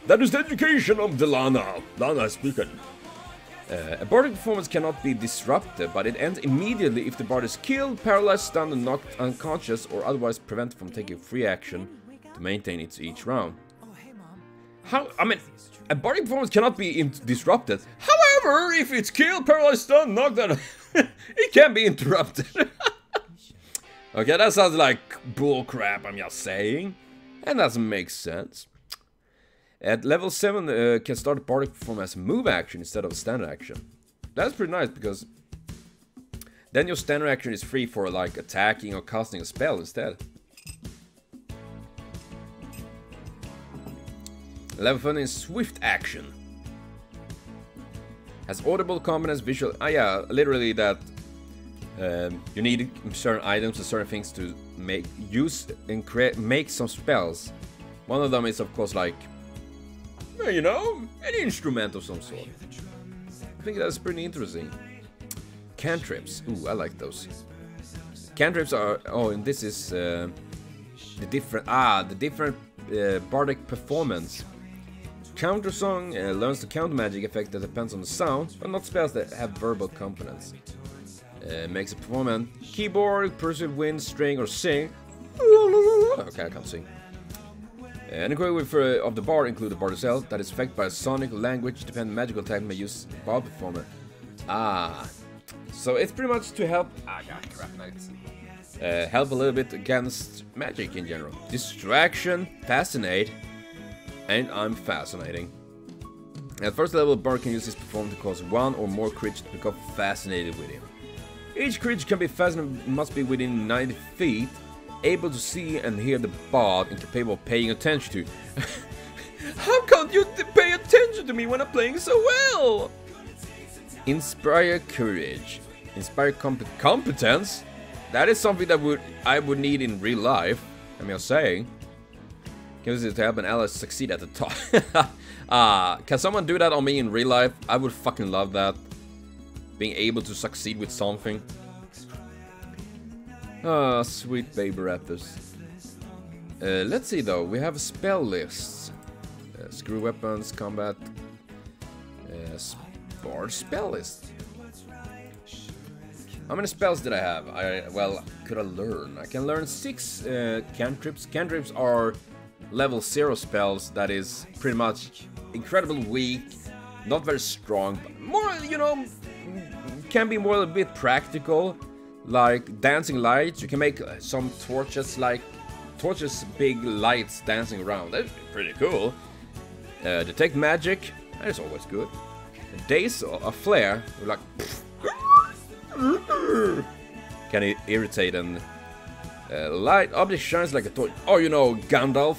That is the education of the Lana. Lana speaking. A Bardic performance cannot be disrupted, but it ends immediately if the Bard is killed, paralyzed, stunned, and knocked unconscious, or otherwise prevented from taking free action to maintain it each round. How? I mean, a Bardic performance cannot be disrupted. However, if it's killed, paralyzed, stunned, knocked out, it can be interrupted. Okay, that sounds like bullcrap, I'm just saying. And that doesn't make sense. At level 7, can start a Bardic performance as a move action instead of a standard action. That's pretty nice, because then your standard action is free for like attacking or casting a spell instead. Level 7 is swift action. Has audible components, visual. Ah, yeah, literally that. You need certain items and certain things to make use and make some spells. One of them is, of course, like, you know, an instrument of some sort. I think that's pretty interesting. cantrips. Ooh, I like those. Cantrips are... Oh, and this is the different bardic performance. Counter song learns the counter magic effect that depends on the sound, but not spells that have verbal components. Makes a performance keyboard, perceive, wind, string, or sing. Okay, I can't sing. An equivalent of the bard include the bard itself, that is affected by a sonic language dependent magical attack may use bard performer. So it's pretty much to help. Help a little bit against magic in general. Distraction, fascinate, and I'm fascinating. At first level, bard can use this performance to cause one or more creatures to become fascinated with him. Each creature can be fascinated, must be within 90 feet, able to see and hear the bard, and capable of paying attention to. How can't you pay attention to me when I'm playing so well? Inspire courage. Inspire competence. That is something that I would need in real life. I'm just saying. Can use it to help an ally succeed at the top. Can someone do that on me in real life? I would fucking love that. Being able to succeed with something. Sweet baby raptors. Let's see though, we have spell lists. Screw weapons, combat. Bard spell list. How many spells did I have? Could I learn? I can learn 6 cantrips. Cantrips are level 0 spells that is pretty much incredibly weak, not very strong, but more, you know, can be more a bit practical, like dancing lights. You can make some torches, big lights dancing around. That's pretty cool. Detect magic, that is always good. Daze a flare, like can irritate and light object shines like a torch. Oh, you know Gandalf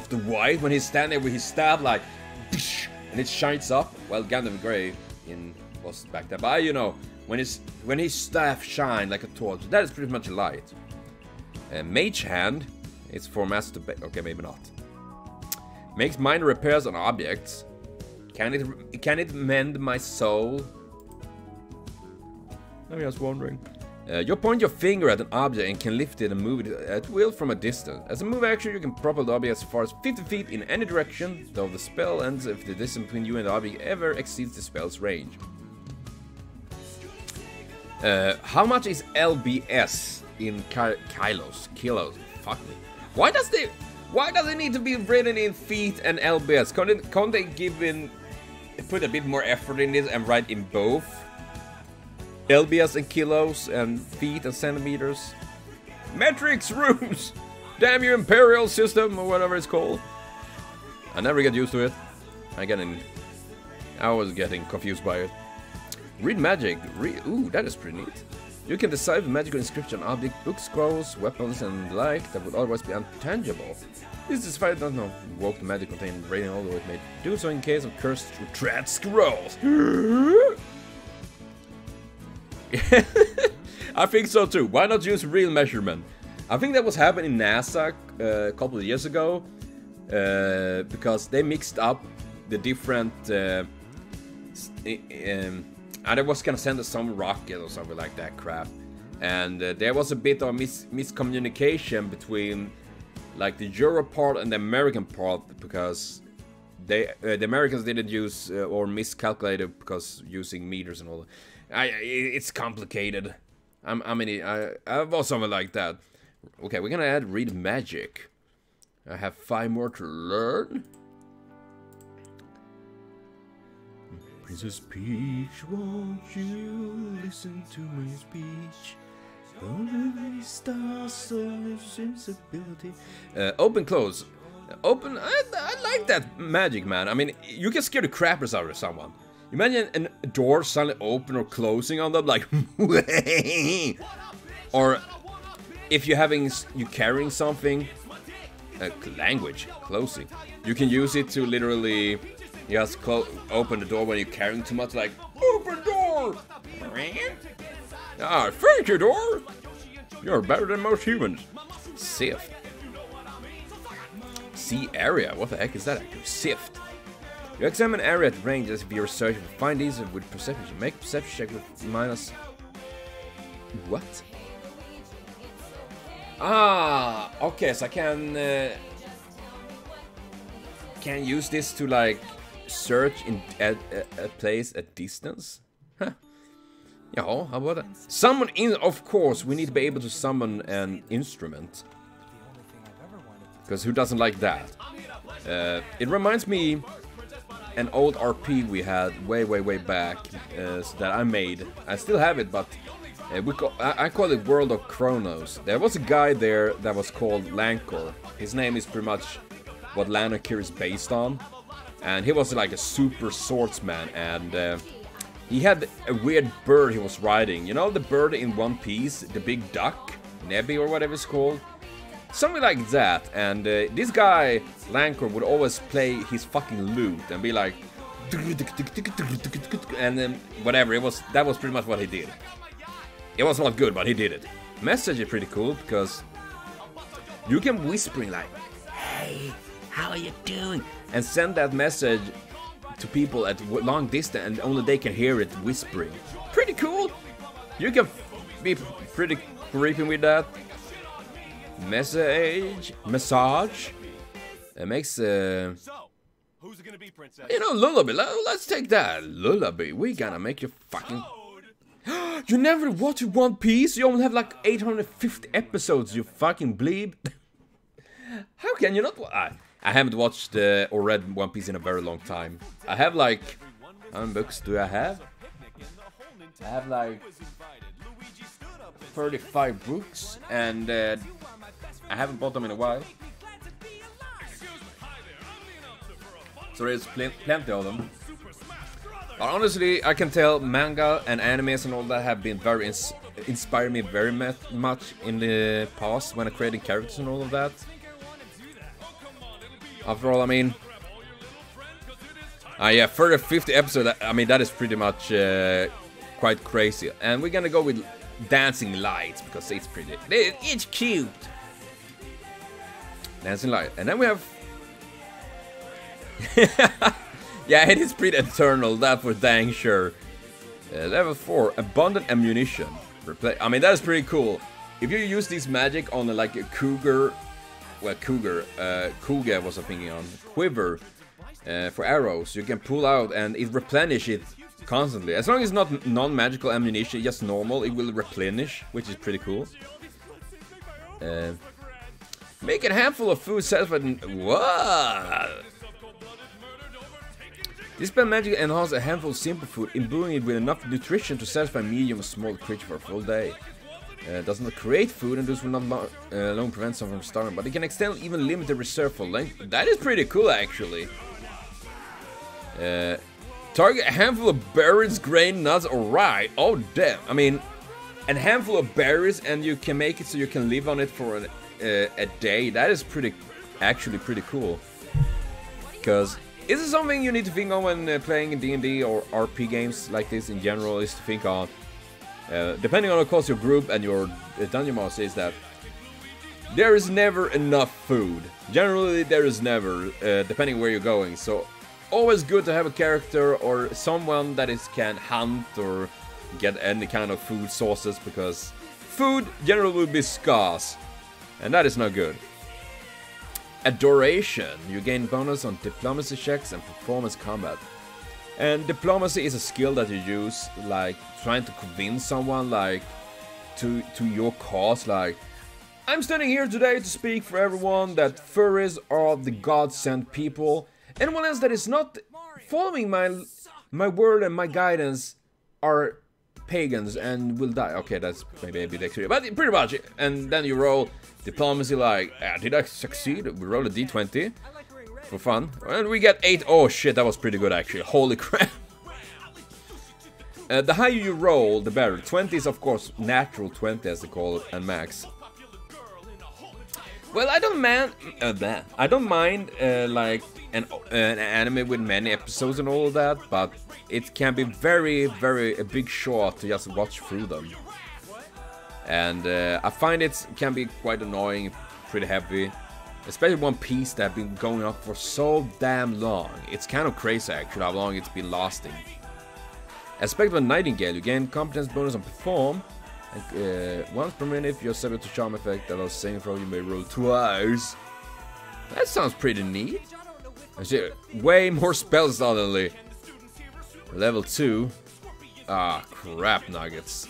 the White, when he's standing with his staff, like, and it shines up. Well, Gandalf the Grey was back there, but you know, when his staff shine like a torch, that is pretty much light. Mage hand, it's for master. Okay, maybe not. Makes minor repairs on objects. Can it mend my soul? I'm just wondering. You point your finger at an object and can lift it and move it at will from a distance. As a move action, you can propel the object as far as 50 feet in any direction, though the spell ends if the distance between you and the object ever exceeds the spell's range. How much is LBS in kilos? Fuck me. Why does it need to be written in feet and LBS? Can't they put a bit more effort in this and write in both? LBS and kilos and feet and centimeters. Metrics rooms! Damn your imperial system or whatever it's called. I never get used to it. I was getting confused by it. Read magic. Ooh, that is pretty neat. You can decipher magical inscription on object, books, scrolls, weapons, and the like that would otherwise be untangible. This is fire does not invoke the magic contained rating, although it may do so in case of cursed tread scrolls. I think so too. Why not use real measurement? I think that was happening in NASA a couple of years ago, because they mixed up the different. I was gonna send us some rocket or something like that crap, and there was a bit of miscommunication between like the Euro part and the American part, because the Americans didn't use or miscalculated because using meters and all that. It's complicated. I was something like that. Okay, we're gonna add read magic. I have 5 more to learn. Princess Peach, won't you listen to my speech? Don't stars so sensibility. Open, close. Open. I like that magic, man. I mean, you can scare the crappers out of someone. Imagine a door suddenly open or closing on them, like. Or if you're carrying something, language closing. You can use it to literally just open the door when you're carrying too much, like open door. Ah, thank you, door. You're better than most humans. Sift. See area. What the heck is that? Sift. You examine area at range as if you're searching for findings with perception. Make perception check with What? Ah, okay, so I can use this to like search in a place at distance. Huh. Yeah, how about that? Summon in, of course, we need to be able to summon an instrument. Because who doesn't like that? It reminds me an old RP we had way back that I made. I still have it, but I call it World of Chronos. There was a guy there that was called Lankor. His name is pretty much what Lanokir is based on. And he was like a super swordsman, and he had a weird bird he was riding. You know the bird in One Piece, the big duck, Nebi or whatever it's called? Something like that. And this guy, Lankor, would always play his fucking lute and be like, and then whatever, that was pretty much what he did. It was not good, but he did it. Message is pretty cool because you can whispering like, "Hey, how are you doing?" and send that message to people at long distance, and only they can hear it whispering. Pretty cool. You can be pretty creepy with that. Massage. It makes Who's it gonna be, Princess? you know, lullaby. Let's take that lullaby. We gonna make you fucking. You never watched One Piece? You only have like 850 episodes, you fucking bleep. How can you not? I haven't watched or read One Piece in a very long time. I have like, how many books do I have? I have like 35 books, and I haven't bought them in a while. So there's plenty of them. But honestly, I can tell manga and animes and all that have been very inspired me very much in the past when I created characters and all of that. After all, I mean, yeah, 50 episodes. I mean, that is pretty much quite crazy. And we're gonna go with dancing lights because it's pretty. It's cute. Dancing light, and then we have. Yeah, it is pretty eternal, that for dang sure. Level 4, abundant ammunition. I mean, that is pretty cool. If you use this magic on like a cougar, well, cougar was I thinking on, quiver for arrows, you can pull out and it replenish it constantly. As long as it's not non-magical ammunition, just normal, it will replenish, which is pretty cool. Make a handful of food satisfied. What? This spell magic enhances a handful of simple food, imbuing it with enough nutrition to satisfy medium or small creature for a full day. Does not create food and thus will not long prevent someone from starving, but it can extend even limited reserve for length. That is pretty cool, actually. Target a handful of berries, grain, nuts, or rye. Oh damn! I mean, a handful of berries, and you can make it so you can live on it for a day. That is actually pretty cool. Because this is something you need to think on when playing D&D or RP games like this in general, is to think on, depending on of course your group and your dungeon master, is that there is never enough food. Generally there is never, depending where you're going. So always good to have a character or someone that can hunt or get any kind of food sources, because food generally will be scarce, and that is not good. Adoration. You gain bonus on diplomacy checks and performance combat. And diplomacy is a skill that you use, like trying to convince someone, like to your cause. Like, I'm standing here today to speak for everyone that furries are the God-sent people. Anyone else that is not following my word and my guidance are pagans and will die. Okay, that's maybe a bit extreme, but pretty much. And then you roll diplomacy, like, did I succeed? We roll a d20 for fun, and we get 8. Oh shit, that was pretty good actually. Holy crap. The higher you roll, the better. 20 is of course natural 20 as they call it, and max. Well, I don't mind like an anime with many episodes and all of that, but it can be very a big shot to just watch through them. And I find it can be quite annoying, pretty heavy. Especially One Piece that have been going on for so damn long. It's kind of crazy actually how long it's been lasting. Aspect of a Nightingale, you gain competence bonus on perform. Once per minute, if you're subject to charm effect that allows saving throw, you may roll twice. That sounds pretty neat. I see way more spells suddenly. Level 2. Ah, crap nuggets.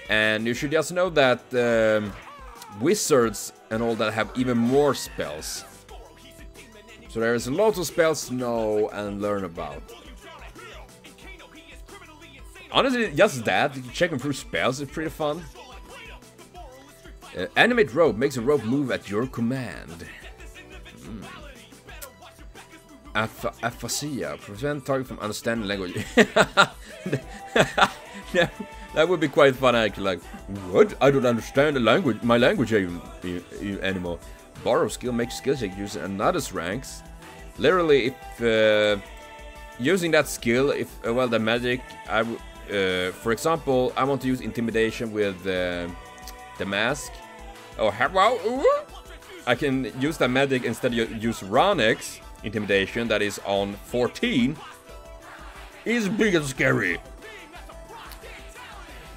And you should just know that wizards and all that have even more spells. So there's a lot of spells to know and learn about. Honestly, just that, checking through spells is pretty fun. Animate rope makes a rope move at your command. Aphasia, prevent target from understanding language. That would be quite fun actually. Like, what? I don't understand the language, my language anymore. Borrow skill makes skill check using another's ranks. Literally, if using that skill, if well, the magic, for example, I want to use intimidation with the mask. Oh, I can use that magic instead of use LanokirX intimidation that is on 14. Is big and scary.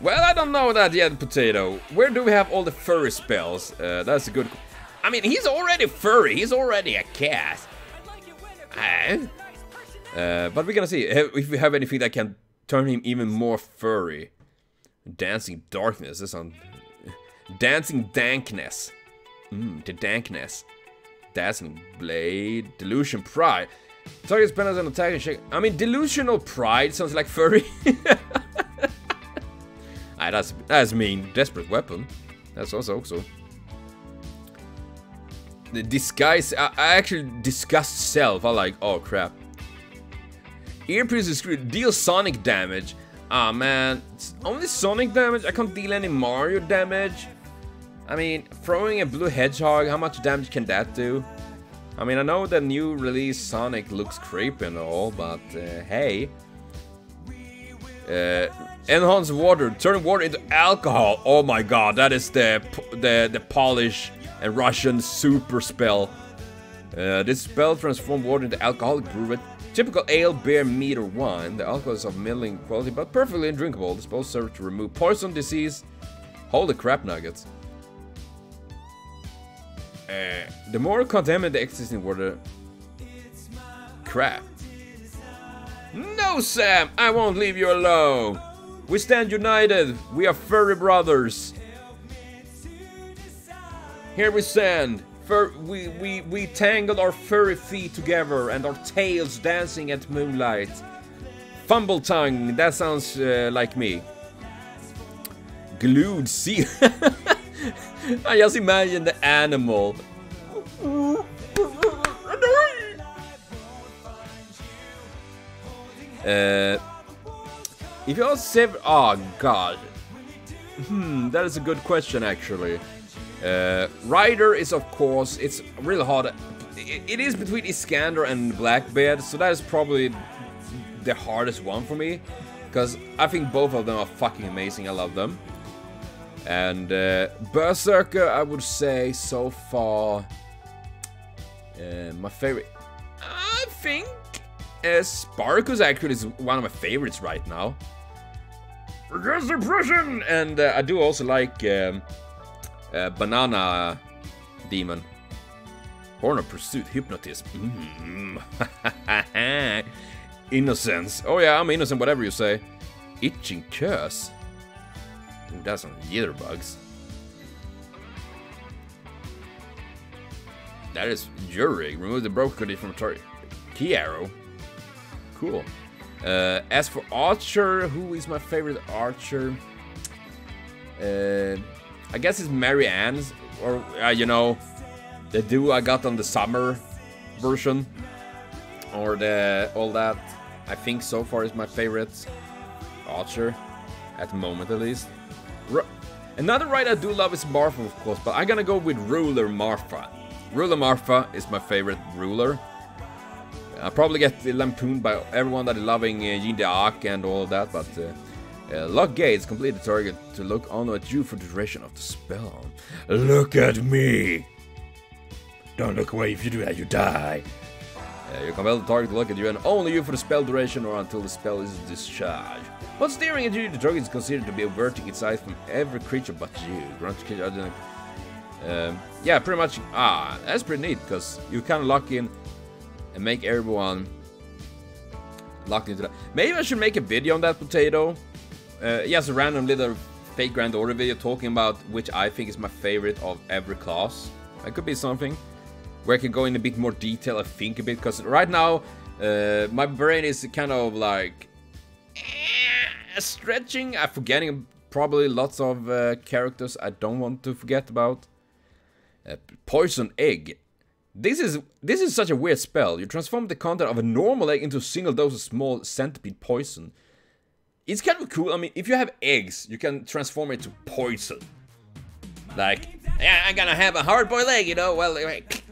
Well, I don't know that yet, Potato. Where do we have all the furry spells? That's a good... I mean, he's already furry. He's already a cat. But we're gonna see if we have anything that can turn him even more furry. Dancing darkness. This on dancing dankness. The dankness. Dazzling blade. Delusion pride. Target spells and attack and shake. I mean, delusional pride sounds like furry. That's mean. Desperate weapon. That's also. The disguise. I actually disgust self. I like. Oh crap. Earpiece is screwed. Deal sonic damage. Ah man, it's only sonic damage. I can't deal any Mario damage. I mean, throwing a blue hedgehog. How much damage can that do? I mean, I know the new release Sonic looks creepy and all, but hey. Enhance water, turn water into alcohol. Oh my god, that is the Polish and Russian super spell. This spell transforms water into alcoholic brew with typical ale, beer, mead, or wine. The alcohol is of middling quality, but perfectly drinkable. The spell serves to remove poison, disease. Holy crap nuggets. The more contaminate the existing water. Crap. No, Sam, I won't leave you alone. We stand united. We are furry brothers. Here we stand. We tangled our furry feet together and our tails dancing at moonlight. Fumble tongue, that sounds like me. Glued seal. I just imagine the animal. If you all save, oh god, that is a good question actually. Rider is of course, it's really hard. It is between Iskander and Blackbeard, so that is probably the hardest one for me, because I think both of them are fucking amazing. I love them. And Berserker, I would say so far my favorite. I think Sparkus actually is one of my favorites right now. Against depression, and I do also like Banana Demon. Horn of Pursuit, Hypnotism. Innocence. Oh yeah, I'm innocent, whatever you say. Itching Curse. Ooh, that's some jitterbugs. That is Jury. Remove the broken condition from target. Key arrow. Cool. As for Archer, who is my favorite Archer? I guess it's Mary Ann's, or you know, the duo I got on the summer version, or the all that. I think so far is my favorite Archer, at the moment at least. Another ride I do love is Martha, of course, but I'm gonna go with Ruler Martha. Ruler Martha is my favorite ruler. I'll probably get lampooned by everyone that is loving Yin the Ark and all of that, but lock gates, complete the target to look only at you for the duration of the spell. Look at me! Don't look away, if you do that, you die. You compel the target to look at you and only you for the spell duration or until the spell is discharged. While staring at you, the target is considered to be averting its eyes from every creature but you. Yeah, pretty much. That's pretty neat because you kind of lock in and make everyone locked into that. Maybe I should make a video on that potato. Yes, a random little fake Grand Order video talking about which I think is my favorite of every class. That could be something where I can go in a bit more detail and think a bit, because right now my brain is kind of like stretching. I'm forgetting probably lots of characters I don't want to forget about. Poison egg. This is such a weird spell. You transform the content of a normal egg into a single dose of small centipede poison. It's kind of cool. I mean, if you have eggs, you can transform it to poison. Like, yeah, I'm gonna have a hard-boiled egg, you know. Well, like,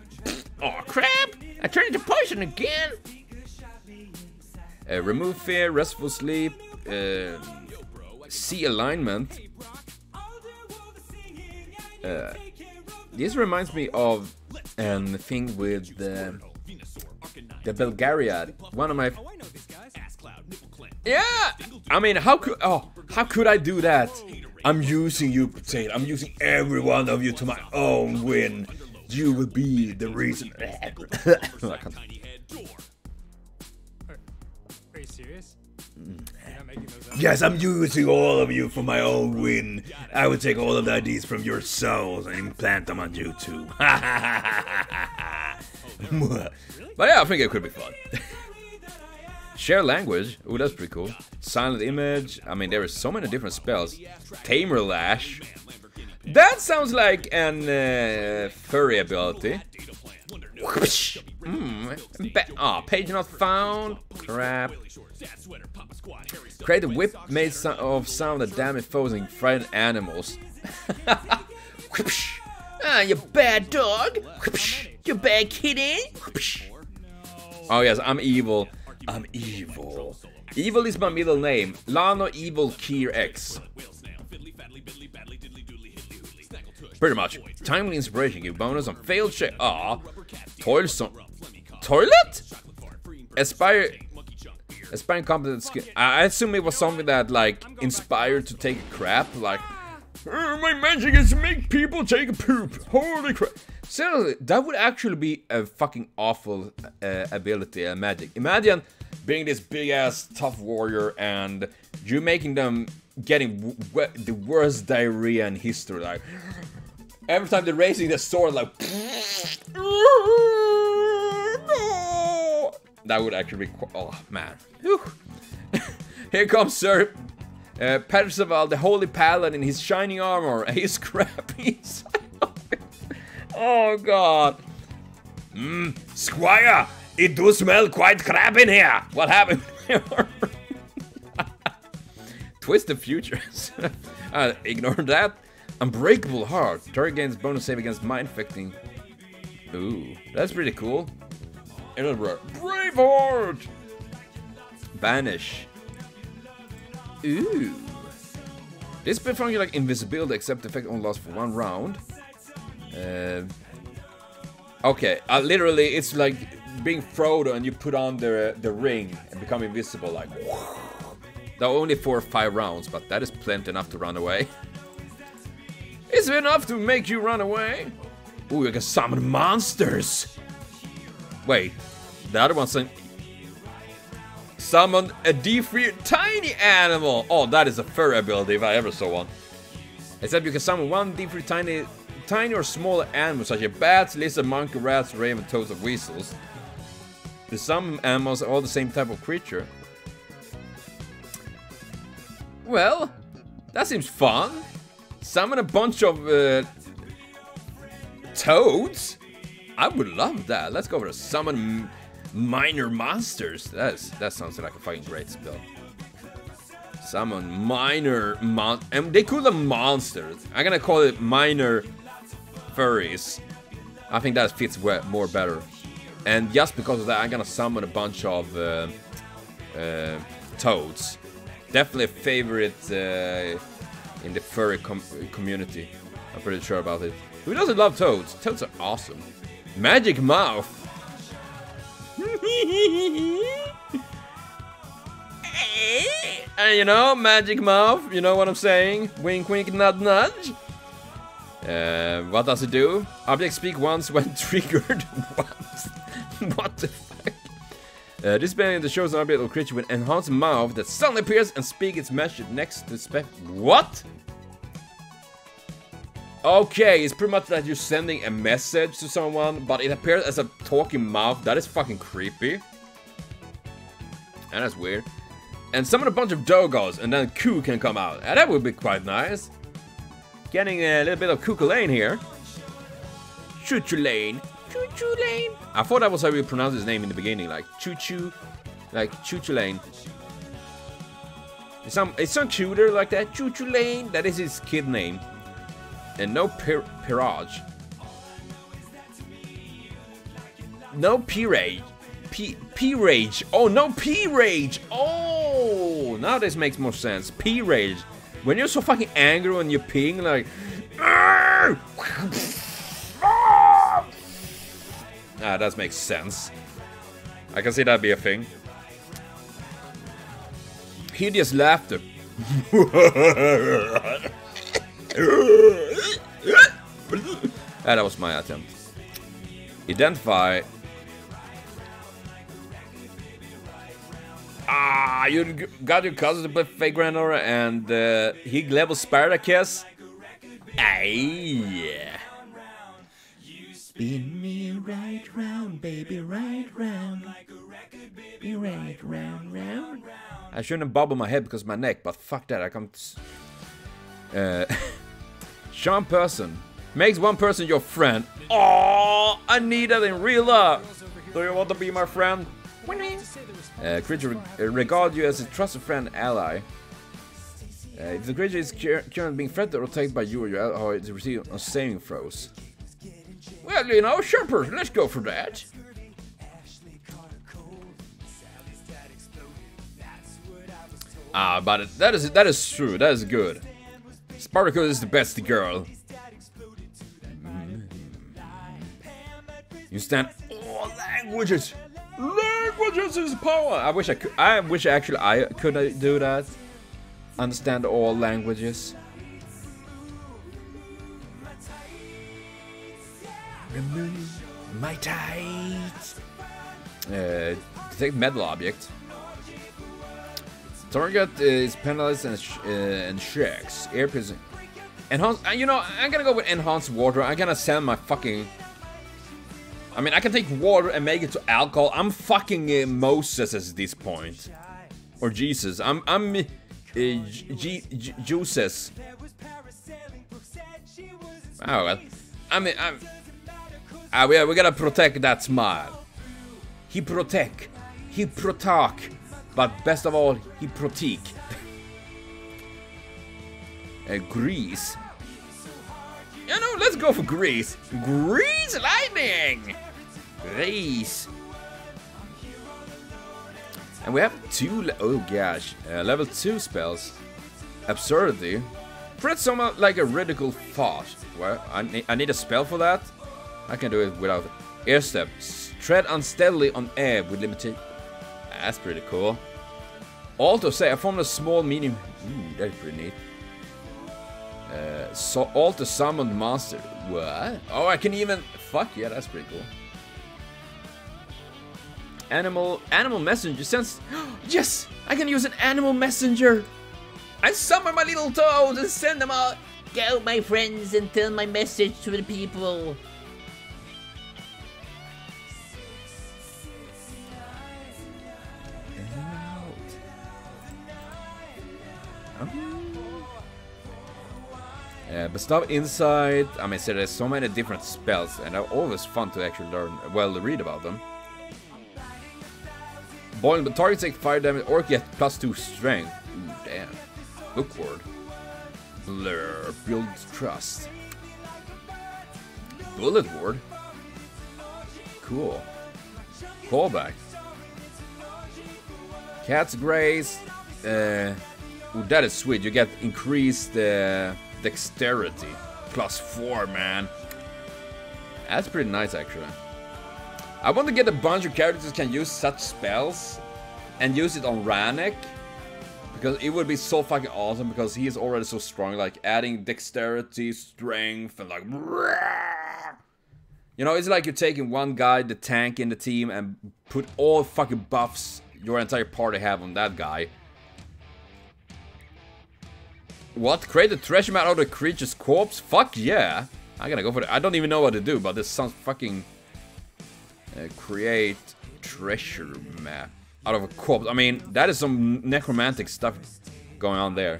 oh crap! I turned into poison again. Remove fear, restful sleep, see alignment. This reminds me of a thing with the Belgariad. One of my. Yeah, I mean, how could I do that? I'm using you, potato. I'm using every one of you to my own win. You will be the reason. Are you serious? Yes, I'm using all of you for my own win. I will take all of the ideas from your souls and implant them on you too. But yeah, I think it could be fun. Share language. Ooh, that's pretty cool. Silent image. I mean, there are so many different spells. Tamer lash. That sounds like an furry ability. Page not found. Crap. Create a whip made of sound that damage foes and frighten animals. You bad dog. You bad kitty. Oh yes, I'm evil. I'm evil. Evil is my middle name. LanokirX. Pretty much. Timely inspiration. Give bonus on failed check. Toilet? Aspiring competent skill. I assume it was something that like inspired to take a crap. Like, my magic is to make people take a poop. Holy crap. Seriously, that would actually be a fucking awful ability, magic. Imagine being this big ass tough warrior and you making them getting the worst diarrhea in history. Like, every time they're raising the sword, like, no! That would actually be oh man. Here comes Sir Percival, the holy paladin in his shining armor. He's crappy. Oh god. Squire, it do smell quite crap in here. What happened? Twist the futures. Ignore that. Unbreakable heart. Target gains bonus save against mind infecting. Ooh, that's pretty cool. Braveheart. Banish. Ooh. This spell function like invisibility, except the effect only lasts for 1 round. Okay, literally, it's like being Frodo and you put on the ring and become invisible, like. Though only 4 or 5 rounds, but that is plenty enough to run away. Is it enough to make you run away? Ooh, you can summon monsters. Wait, the other one's saying summon a D3 tiny animal. Oh, that is a furry ability if I ever saw one. Except you can summon 1 D3 tiny or smaller animals such as bats, lizards, monkey, rats, raven, toads, and weasels. The some animals are all the same type of creature. Well, that seems fun. Summon a bunch of toads. I would love that. Let's go for a summon minor monsters. That sounds like a fucking great spell. Summon minor and they call them monsters. I'm gonna call it minor furries. I think that fits more better. And just because of that, I'm gonna summon a bunch of toads. Definitely a favorite in the furry community. I'm pretty sure about it. Who doesn't love toads? Toads are awesome. Magic mouth. And you know, magic mouth, you know what I'm saying? Wink, wink, nudge, nudge. What does it do? Objects speak once when triggered. What the fuck? This ability that shows an object or creature with enhanced mouth that suddenly appears and speaks its message next to spec. What? Okay, it's pretty much that you're sending a message to someone, but it appears as a talking mouth. That is fucking creepy. And that's weird. And summon a bunch of dogos, and then Koo can come out. And that would be quite nice. Getting a little bit of Kookalane here. Choo-choo-lane. Choo-choo-lane. I thought that was how we pronounced his name in the beginning, like choo-choo. Like choo-choo-lane. It's some cuter like that. Choo-choo-lane. That is his kid name. And no Pirage. No P-Rage. P-Rage. Oh, no P-Rage. Oh, now this makes more sense. P-Rage. When you're so fucking angry when you're peeing, like... Ah, that makes sense. I can see that be a thing. Hideous laughter. That was my attempt. Identify. Ah, you got your cousin to play fake granddaughter and he level Spartacus. Aye. Spin me right round, baby, right round. Be right round. I shouldn't bobble my head because of my neck, but fuck that, I can't. Charm person. Makes one person your friend. Oh, I need that in real life. Do you want to be my friend? Creature regard you as a trusted friend ally. If the creature is currently being threatened or attacked by you or your ally, it's received on saving throws. Well, you know, sure person, let's go for that. Ah, but that is true. That is good. Spartacus is the best girl. You stand all languages. Languages is power. I wish actually I could do that. Understand all languages. Remove my tights. Detect metal object. Target is penalized and checks. Air piercing. Enhance. You know, I'm gonna go with enhanced water. I'm gonna send my fucking. I mean, I can take water and make it to alcohol. I'm fucking Moses at this point, or Jesus. I'm Jesus. Oh well. I mean, we gotta protect that smile. He protect. But best of all, he protique. Grease. You know, let's go for Grease. Grease lightning. Grease. And we have two. Oh gosh, level 2 spells. Absurdity. Threat someone like a ridicule thought. Well, I need a spell for that. I can do it without air step. Tread unsteadily on air with limited. That's pretty cool. Also say I formed a small medium. Ooh, that's pretty neat. So alter summoned monster. What? Oh, I can even. Fuck yeah, that's pretty cool. Animal messenger sense. Yes, I can use an animal messenger. I summon my little toads and send them out. Go, my friends, and tell my message to the people. Bestow insight. I mean, so there's so many different spells, and they're always fun to actually learn. Well, to read about them. Boiling, but targets take fire damage or get +2 strength. Ooh, damn. Hookward. Blur. Builds trust. Bullet ward. Cool. Callback. Cat's grace. Ooh, that is sweet. You get increased dexterity. +4, man. That's pretty nice, actually. I want to get a bunch of characters who can use such spells and use it on Rannick, because it would be so fucking awesome, because he is already so strong, like adding dexterity, strength, and like, you know, it's like you're taking one guy, the tank in the team, and put all fucking buffs your entire party have on that guy. What? Create a treasure map out of the creature's corpse? Fuck yeah! I'm gonna go for it. I don't even know what to do, but this sounds fucking... create treasure map out of a corpse. I mean, that is some necromantic stuff going on there.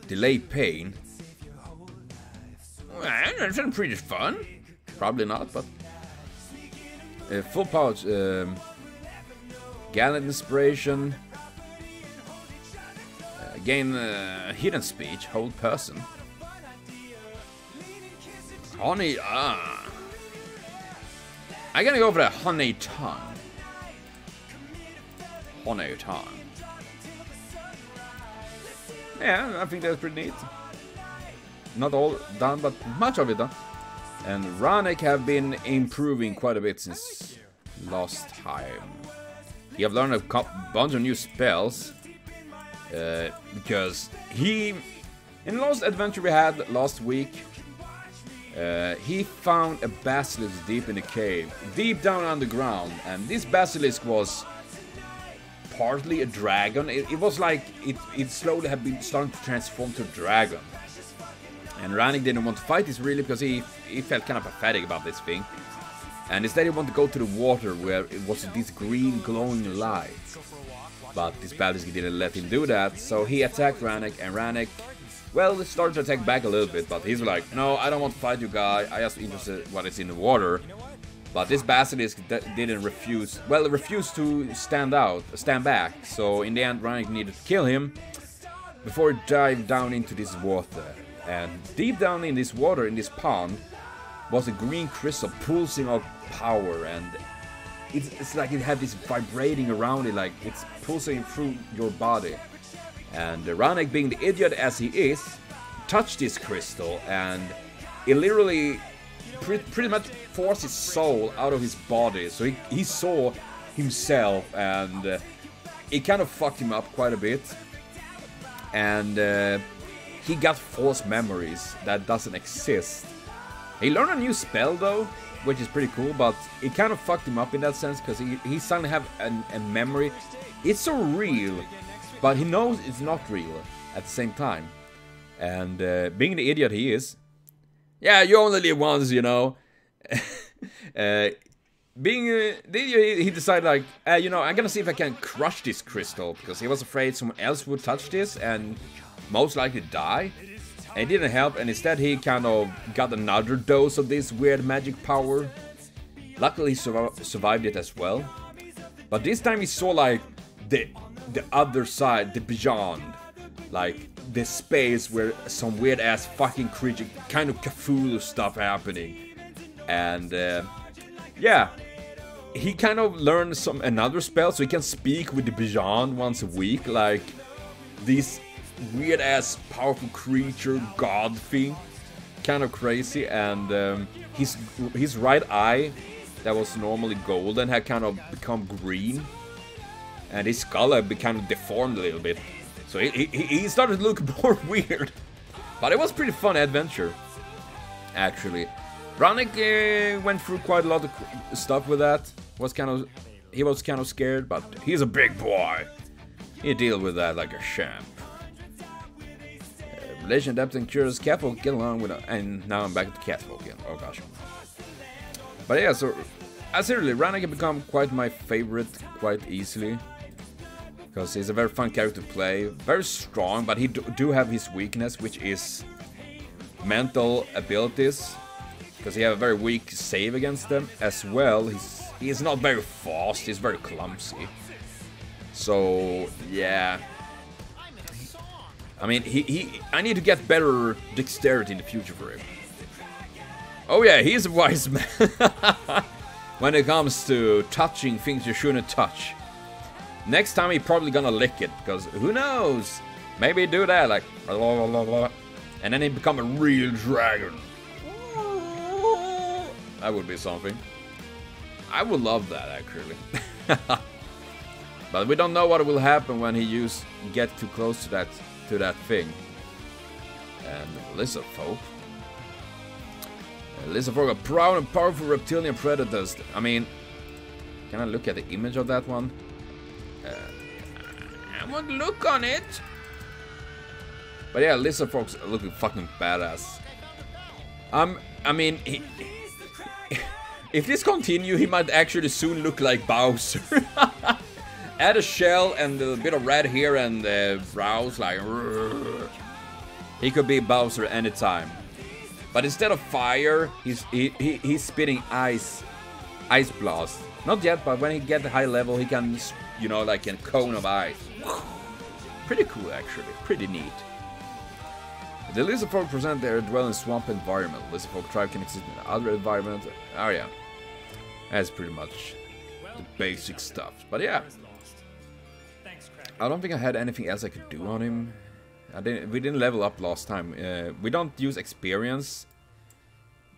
Delay pain. Well, that sounds pretty fun. Probably not, but... full pouch. Gallant inspiration. Gain hidden speech. Hold person. Honey, I'm gonna go for the honey tongue. Honey tongue. Yeah, I think that's pretty neat. Not all done, but much of it done. And Rannick have been improving quite a bit since last time. He have learned a bunch of new spells. Because he... In the last adventure we had last week, he found a basilisk deep in the cave, deep down underground, and this basilisk was partly a dragon. It was like it slowly had been starting to transform to a dragon. And Rannick didn't want to fight this really because he felt kind of pathetic about this thing. And instead he wanted to go to the water where it was this green glowing light. But this basilisk didn't let him do that, so he attacked Rannick, and Rannick, well, started to attack back a little bit, but he's like, no, I don't want to fight you, guy. I just interested what is in the water. But this basilisk didn't refuse. Well, refused to stand back. So in the end, Rannick needed to kill him before he dived down into this water. And deep down in this water, in this pond, was a green crystal pulsing of power, and it's like it had this vibrating around it, like it's pulsing through your body. And Rannick, being the idiot as he is, touched this crystal, and it literally pretty much forced his soul out of his body. So he saw himself, and it kind of fucked him up quite a bit. And he got false memories that doesn't exist. He learned a new spell though, which is pretty cool, but it kind of fucked him up in that sense, because he suddenly have a memory. It's so real, but he knows it's not real at the same time. And being the idiot he is, yeah, you only live once, you know. Being the idiot, he decided like, you know, I'm gonna see if I can crush this crystal, because he was afraid someone else would touch this and most likely die. And it didn't help, and instead he kind of got another dose of this weird magic power. Luckily he survived it as well. But this time he saw like the other side, the beyond. Like the space where some weird ass fucking creature, kind of Cthulhu stuff happening. And yeah, he kind of learned another spell, so he can speak with the beyond once a week. Like these weird ass powerful creature god thing, kind of crazy. And his right eye, that was normally golden, had kind of become green, and his skull had become deformed a little bit, so he started to look more weird. But it was pretty fun adventure, actually. Rannick went through quite a lot of stuff with that. He was kind of scared, but he's a big boy. He deal with that like a champ. Relation, depth, and curious catfolk get along with, and now I'm back to catfolk again. Oh gosh. But yeah, so seriously, Rannick can become quite my favorite quite easily, because he's a very fun character to play, very strong, but he do have his weakness, which is mental abilities, because he have a very weak save against them as well. He's not very fast. He's very clumsy. So yeah. I mean, I need to get better dexterity in the future for him. Oh yeah, he's a wise man when it comes to touching things you shouldn't touch. Next time he's probably gonna lick it, because who knows? Maybe he do that, like, blah, blah, blah, blah, and then he become a real dragon. That would be something. I would love that, actually. But we don't know what will happen when he get too close to that thing. And lizard folk. Lizard folk are proud and powerful reptilian predators. I mean, can I look at the image of that one? I won't look on it. But yeah, lizard folks are looking fucking badass. I mean, if this continue, he might actually soon look like Bowser. Add a shell and a bit of red hair and brows, like. He could be Bowser anytime. But instead of fire, he's spitting ice blast. Not yet, but when he gets high level, he can, you know, like a cone of ice. Pretty cool, actually. Pretty neat. The lizard folk present their dwell in swamp environment. Lizard folk tribe can exist in other environments. Oh yeah, that's pretty much the basic stuff. But yeah, I don't think I had anything else I could do on him. We didn't level up last time. We don't use experience,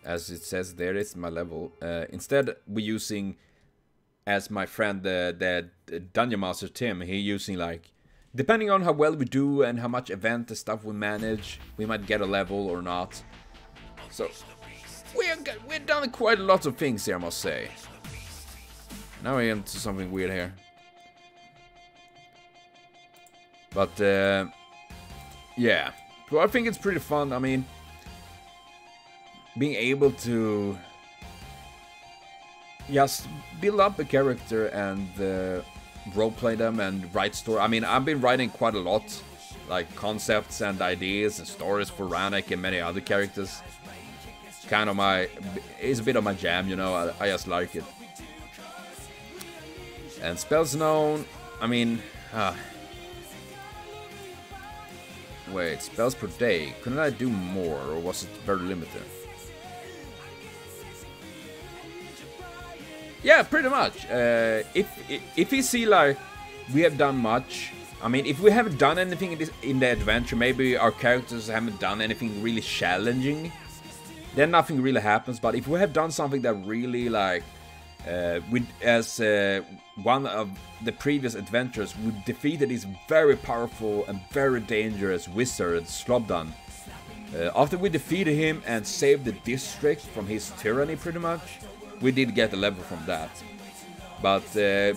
as it says there. It's my level. Instead, we're using, as my friend the Dungeon Master Tim. He using like, depending on how well we do and how much event the stuff we manage, we might get a level or not. So we've done quite a lot of things here, I must say. Now we're into something weird here. But yeah, well, I think it's pretty fun. I mean, being able to just build up a character and roleplay them and write story. I mean, I've been writing quite a lot, like concepts and ideas and stories for Ranek and many other characters. Kind of it's a bit of my jam, you know. I just like it. And spells known. I mean, wait, spells per day. Couldn't I do more, or was it very limited? Yeah, pretty much. If we see like we have done much, I mean, if we haven't done anything in the adventure, maybe our characters haven't done anything really challenging, then nothing really happens. But if we have done something that really like, as one of the previous adventures, we defeated this very powerful and very dangerous wizard, Slobdan. After we defeated him and saved the district from his tyranny, pretty much, we did get a level from that. But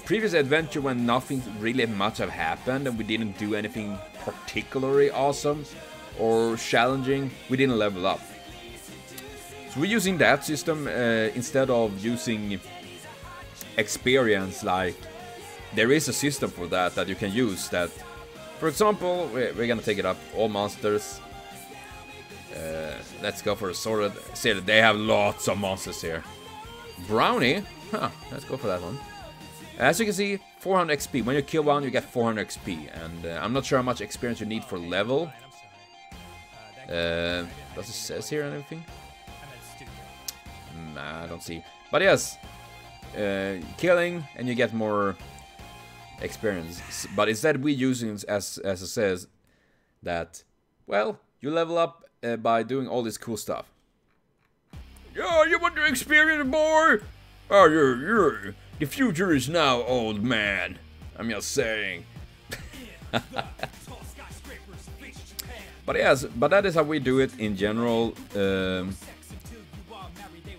previous adventure, when nothing really much have happened and we didn't do anything particularly awesome or challenging, we didn't level up. So we're using that system instead of using experience. Like, there is a system for that you can use. That, for example, we're gonna take it up, all monsters. Let's go for a sorted. See, they have lots of monsters here. Brownie, let's go for that one. As you can see, 400 XP. When you kill one, you get 400 XP, and I'm not sure how much experience you need for level. Does it says here anything? Nah, I don't see. But yes, killing and you get more experience. But instead we're using, as it says, that, well, you level up by doing all this cool stuff. Yeah, you want to experience more? Oh, you're the future is now, old man. I'm just saying. But yes, but that is how we do it in general.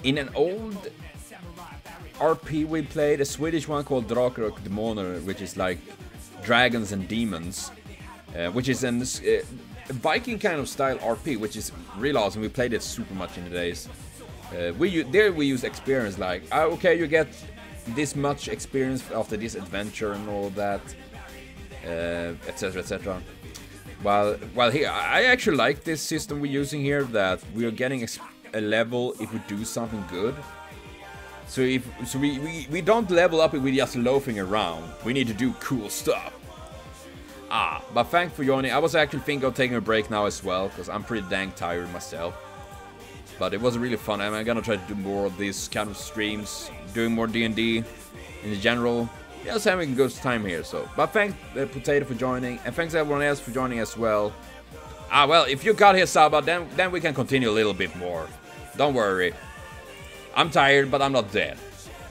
In an old RP we played, a Swedish one called Drakar och Demoner, which is like dragons and demons, which is a Viking kind of style RP, which is real awesome. We played it super much in the days. We use experience, like, okay, you get this much experience after this adventure and all of that, etc, etc. While here, I actually like this system we're using here, that we are getting a level if we do something good. So we don't level up if we're just loafing around. We need to do cool stuff. But thanks for joining. I was actually thinking of taking a break now as well, because I'm pretty dang tired myself. But it was really fun. I'm gonna try to do more of these kind of streams, doing more DnD in general. Just having a good time here. So, but thanks Potato for joining, and thanks everyone else for joining as well. Well, if you got here, Saba, then we can continue a little bit more. Don't worry. I'm tired, but I'm not dead.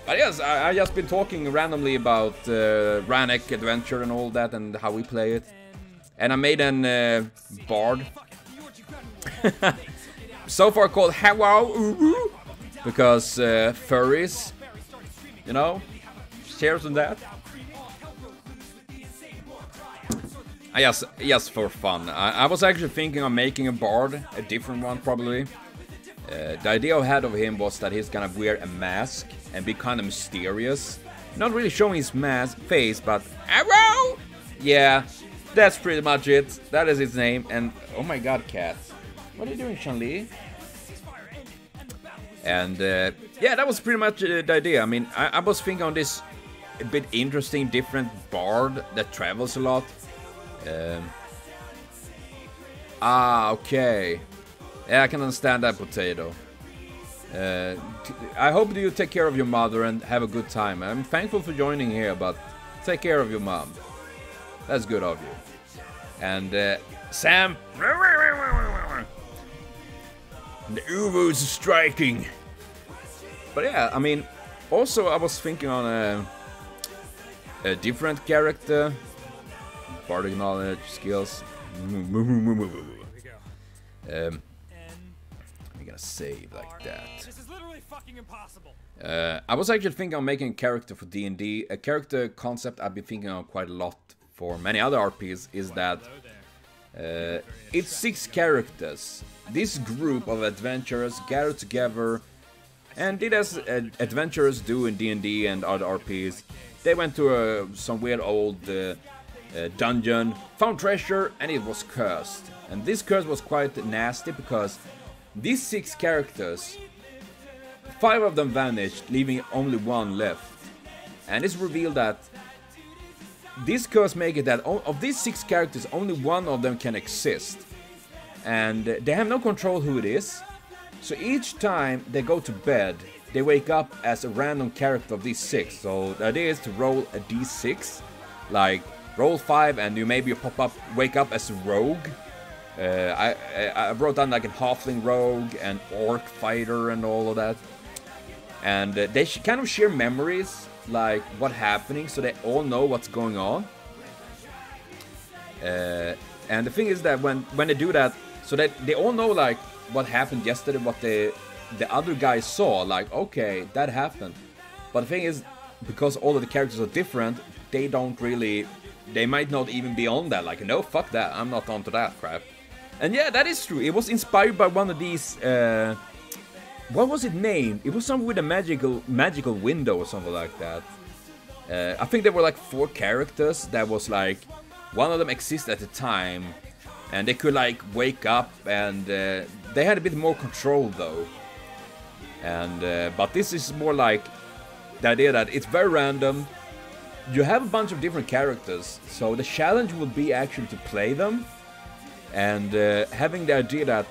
But yes, I just been talking randomly about Ranek Adventure and all that and how we play it. And I made an bard. So far called Hello because furries, you know, shares on that. Yes, for fun. I was actually thinking of making a bard, a different one probably. The idea I had of him was that he's gonna wear a mask and be kind of mysterious. Not really showing his face, but hello! Yeah, that's pretty much it. That is his name. And oh my god, cat. What are you doing, Chun-Li? And yeah, that was pretty much the idea. I mean, I was thinking on this a bit interesting, different bard that travels a lot. Okay. Yeah, I can understand that, Potato. I hope you take care of your mother and have a good time. I'm thankful for joining here, but take care of your mom. That's good of you. And Sam. The Uvos is striking. But yeah, I mean, also I was thinking on a different character. Bardic knowledge, skills. We're gonna save like that. This is literally fucking impossible. I was actually thinking of making a character for DnD. A character concept I've been thinking of quite a lot for many other RPs is that it's 6 characters. This group of adventurers gather together and did as adventurers do in D&D and other RPs. They went to some weird old dungeon, found treasure, and it was cursed. And this curse was quite nasty because these 6 characters, 5 of them vanished, leaving only 1 left. And it's revealed that this curse makes it that of these 6 characters, only 1 of them can exist. And they have no control who it is. So each time they go to bed, they wake up as a random character of these 6. So the idea is to roll a d6, like roll 5 and you maybe wake up as a rogue. I wrote down like a halfling rogue, an orc fighter and all of that. And they kind of share memories, like what happening, so they all know what's going on. And the thing is that when they do that, so that they all know like what happened yesterday, what the other guys saw, like okay, that happened. But the thing is, because all of the characters are different, they don't really, they might not even be on that, like no, fuck that, I'm not onto that crap. And yeah, that is true. It was inspired by one of these, what was it named? It was something with a magical window or something like that. I think there were like 4 characters that was like, one of them existed at the time, and they could like wake up, and they had a bit more control though. And but this is more like the idea that it's very random. You have a bunch of different characters, so the challenge would be actually to play them, and having the idea that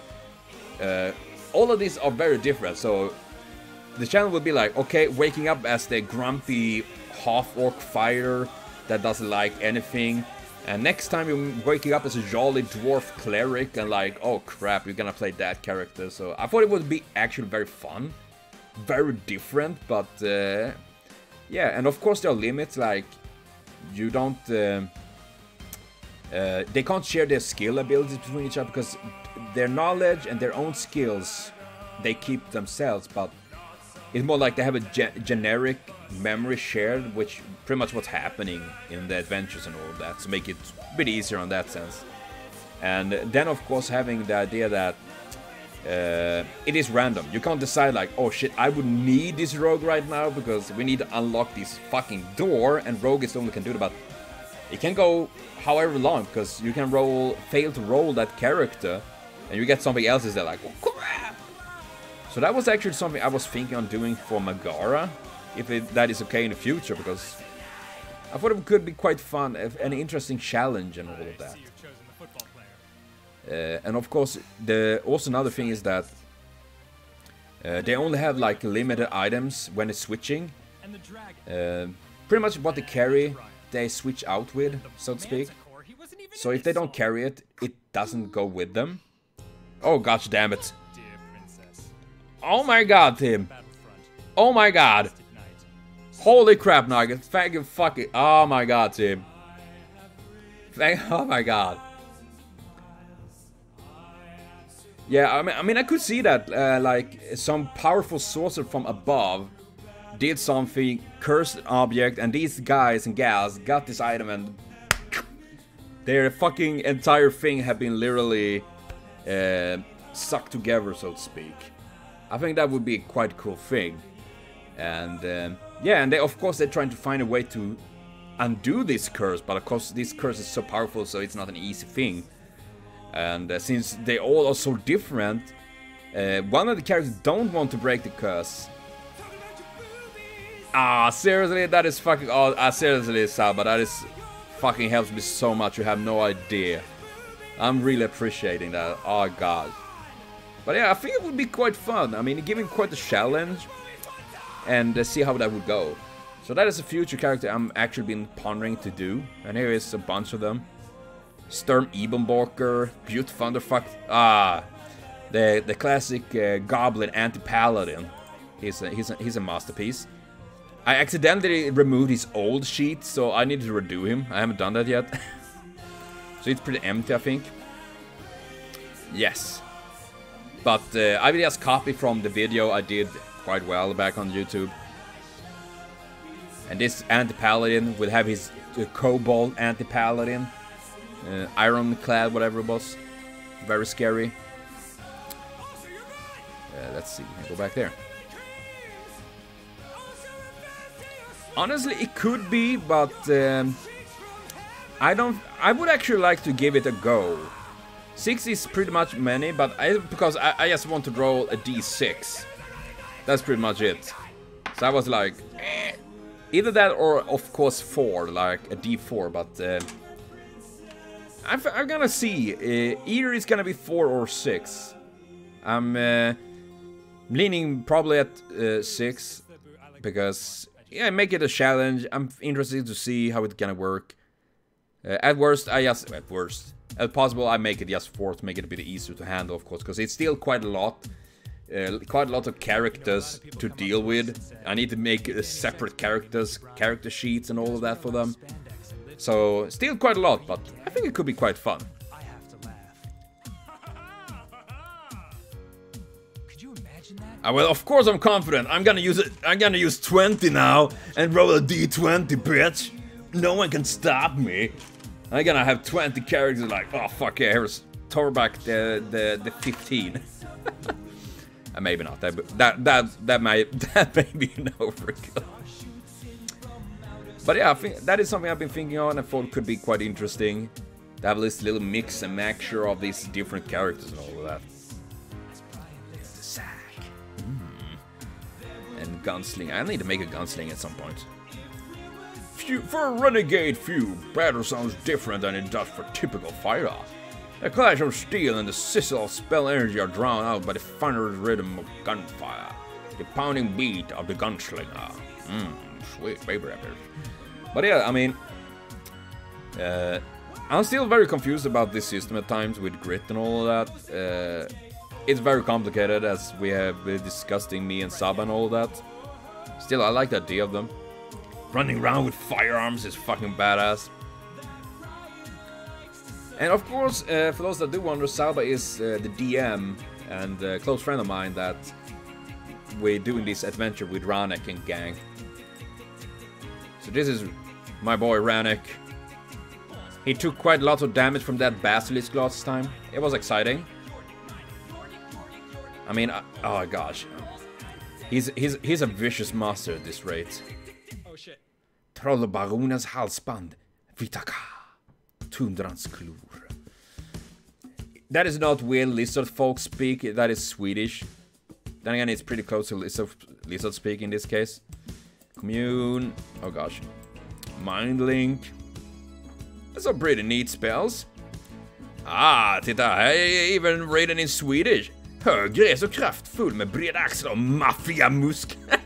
all of these are very different. So the challenge would be like, okay, waking up as the grumpy half-orc fighter that doesn't like anything, and next time you're waking up as a jolly dwarf cleric, and like, oh crap, you're gonna play that character. So I thought it would be actually very fun, very different, but yeah, and of course there are limits, like you don't, they can't share their skill abilities between each other, because their knowledge and their own skills they keep themselves, but it's more like they have a generic memory shared, which pretty much what's happening in the adventures and all of that, to make it a bit easier on that sense. And then of course having the idea that it is random. You can't decide like, oh shit, I would need this rogue right now because we need to unlock this fucking door, and rogue is the only can do it, but it can go however long, because you can fail to roll that character and you get something else that like, oh, crap. So that was actually something I was thinking on doing for Megara, if that is okay in the future, because I thought it could be quite fun, an interesting challenge and all of that. And of course, also another thing is that they only have like limited items when it's switching. Pretty much what they carry, they switch out with, so to speak. So if they don't carry it, it doesn't go with them. Oh gosh damn it. Oh my god, Tim. Oh my god. Holy crap, Nugget. Thank you fucking... Oh my god, Tim. Oh my god. Yeah, I mean, I could see that, like, some powerful sorcerer from above did something, cursed an object, and these guys and gals got this item, and their fucking entire thing have been literally sucked together, so to speak. I think that would be quite a cool thing. And yeah, and of course they're trying to find a way to undo this curse, but of course this curse is so powerful, so it's not an easy thing. And since they all are so different, one of the characters don't want to break the curse. Ah, seriously, that is fucking... Oh, seriously, Saba, that is fucking helps me so much, you have no idea. I'm really appreciating that, oh god. But yeah, I think it would be quite fun. I mean, giving quite a challenge, and see how that would go. So that is a future character I'm actually been pondering to do, and here is a bunch of them. Sturm Ebenborker, Butte Thunderfuck, the classic Goblin Anti-Paladin. He's a masterpiece. I accidentally removed his old sheet, so I need to redo him. I haven't done that yet. So it's pretty empty, I think. Yes. But I will just copy from the video I did quite well back on YouTube. And this Anti-Paladin will have his Kobold Anti-Paladin. Ironclad, whatever it was. Very scary. Let's see, go back there. Honestly, it could be, but I would actually like to give it a go. 6 is pretty much many, but because I just want to roll a d6. That's pretty much it. So I was like, either that or of course 4, like a d4, but I'm gonna see. Either it's gonna be 4 or 6. I'm leaning probably at 6 because yeah, make it a challenge. I'm interested to see how it's gonna work. At possible I make it just 4 to make it a bit easier to handle, of course, because it's still quite a lot of characters to deal with. I need to make separate character sheets and all of that for them. So still quite a lot, but I think it could be quite fun. Well, of course I'm confident. I'm gonna use it. I'm gonna use 20 now and roll a d20, bitch. No one can stop me. I'm gonna have 20 characters like, oh fuck yeah, here's Torback the 15. Maybe not. That may be an overkill. But yeah, I think that is something I've been thinking on and thought could be quite interesting. To have this little mix and mixture of these different characters and all of that. And gunsling. I need to make a gunsling at some point. For a renegade feud, battle sounds different than it does for typical fighter. The clash of steel and the sizzle of spell energy are drowned out by the thunderous rhythm of gunfire, the pounding beat of the gunslinger. Sweet baby rappers. But yeah, I mean, I'm still very confused about this system at times with grit and all of that. It's very complicated, as we have been discussing, me and Saba and all of that. Still, I like the idea of them. Running around with firearms is fucking badass. And of course, for those that do wonder, Saba is the DM and a close friend of mine that we're doing this adventure with Ranek and gang. So this is my boy Ranek. He took quite a lot of damage from that basilisk last time. It was exciting. I mean, oh gosh, he's a vicious master at this rate. Oh shit. Trollbaronens halsband, Vitaka, tundrans klor. That is not where lizard folk speak. That is Swedish. Then again, it's pretty close to lizard speak in this case. Commune. Oh gosh, mind link. That's some pretty neat spells. Ah, titta, här är even written in Swedish. Högre är så kraftfull med breda axlar och maffiamuskler.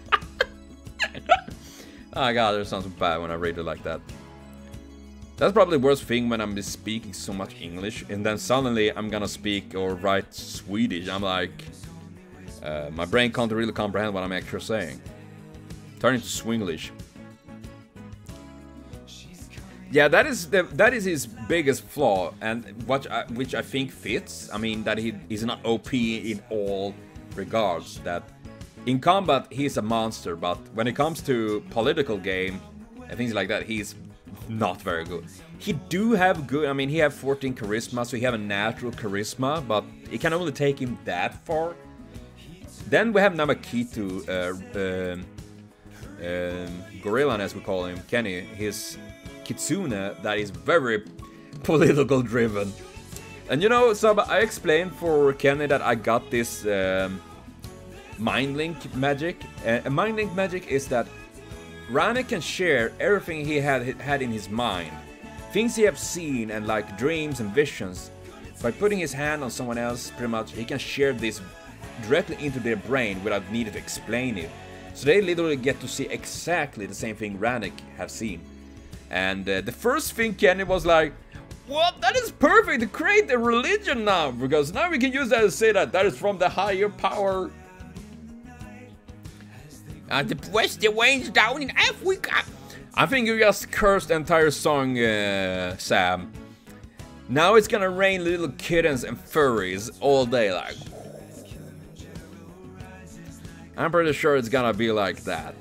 Oh god, that sounds bad when I read it like that. That's probably the worst thing when I'm speaking so much English and then suddenly I'm gonna speak or write Swedish. I'm like, my brain can't really comprehend what I'm actually saying. turning to Swinglish. Yeah, that is his biggest flaw, and which I think fits. I mean, that he's not OP in all regards. That in combat he's a monster, but when it comes to political game and things like that, he's not very good. He do have good. I mean, he have 14 charisma, so he have a natural charisma, but it can only take him that far. Then we have Namakitu, Gorillan as we call him, Kenny. His Kitsune that is very political driven. And you know, so I explained for Kenny that I got this Mind Link magic. Mind Link magic is that Rannick can share everything he had in his mind. Things he have seen and like dreams and visions. By putting his hand on someone else, pretty much, he can share this directly into their brain without needing to explain it. So they literally get to see exactly the same thing Rannick have seen. And the first thing Kenny was like, "What? That is perfect to create a religion now, because now we can use that to say that is from the higher power." And the West wanes down in Africa. I think you just cursed the entire song, Sam. Now it's gonna rain little kittens and furries all day, like. I'm pretty sure it's gonna be like that.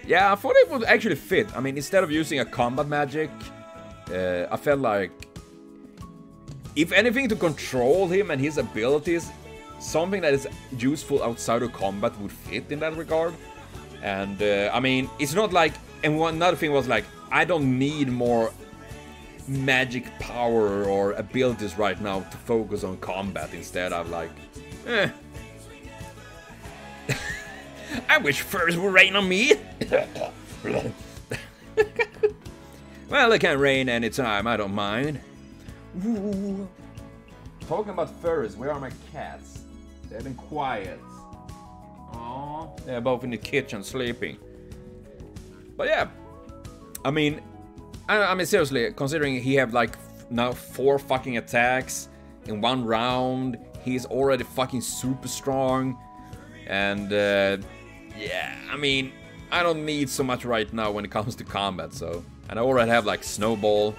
Yeah, I thought it would actually fit. I mean, instead of using a combat magic, I felt like, if anything, to control him and his abilities, something that is useful outside of combat would fit in that regard. And I mean, it's not like, and another thing was like, I don't need more magic power or abilities right now to focus on combat. Instead, I'm like, I wish furs would rain on me. Well, it can rain anytime, I don't mind. Ooh. Talking about furs, where are my cats? They've been quiet. Aww. They're both in the kitchen sleeping. But yeah, I mean seriously, considering he have like now 4 fucking attacks in 1 round, he's already fucking super strong. And yeah, I mean, I don't need so much right now when it comes to combat, so. And I already have like Snowball,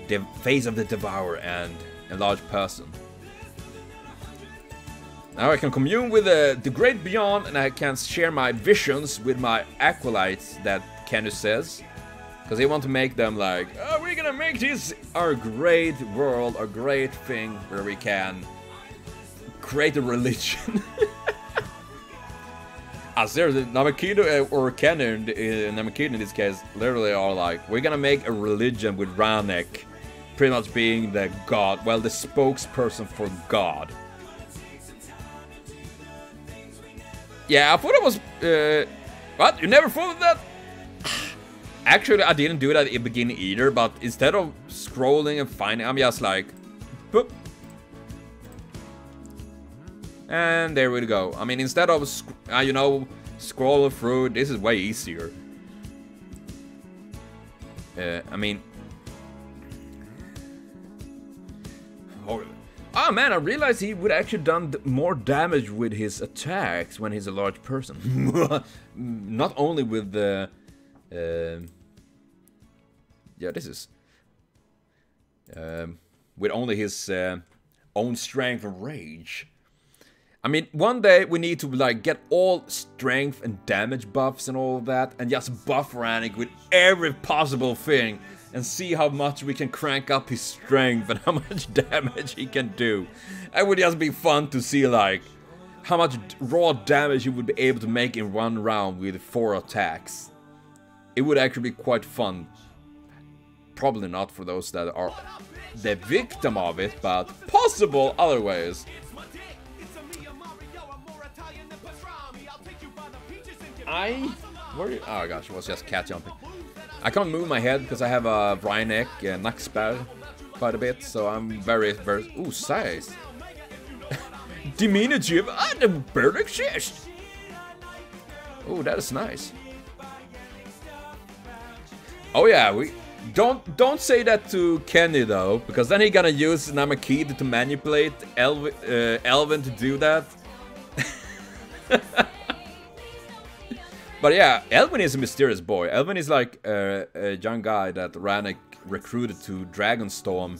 the Face of the Devourer, and a large person. Now I can commune with the great beyond, and I can share my visions with my acolytes, that Kenny says. Because they want to make them like, oh, we're gonna make this our great world, our great thing, where we can create a religion. Seriously, Namakido or Kenny, Namakido in this case, literally are like, we're gonna make a religion with Rannick pretty much being the god, well, the spokesperson for God. Yeah, I thought it was, what? You never thought of that? Actually, I didn't do that at the beginning either, but instead of scrolling and finding, I'm just like, boop. And there we go. I mean, instead of, you know, scrolling through, this is way easier. I mean... Oh man, I realized he would actually done more damage with his attacks when he's a large person. Not only with the... yeah, this is... with only his own strength and rage. I mean, one day we need to like get all strength and damage buffs and all of that, and just buff Rannick with every possible thing, and see how much we can crank up his strength and how much damage he can do. It would just be fun to see like how much raw damage he would be able to make in 1 round with 4 attacks. It would actually be quite fun. Probably not for those that are the victim of it, but possible other ways. Oh gosh, it was just cat jumping. I can't move my head because I have a Rhineck Nackspell quite a bit, so I'm very... Ooh, size. Diminutive, the bird exists. Ooh, that is nice. Oh yeah, Don't say that to Kenny though, because then he gonna use Namakid to manipulate Elvin to do that. But yeah, Elvin is a mysterious boy. Elvin is like a young guy that Rannoch recruited to Dragonstorm,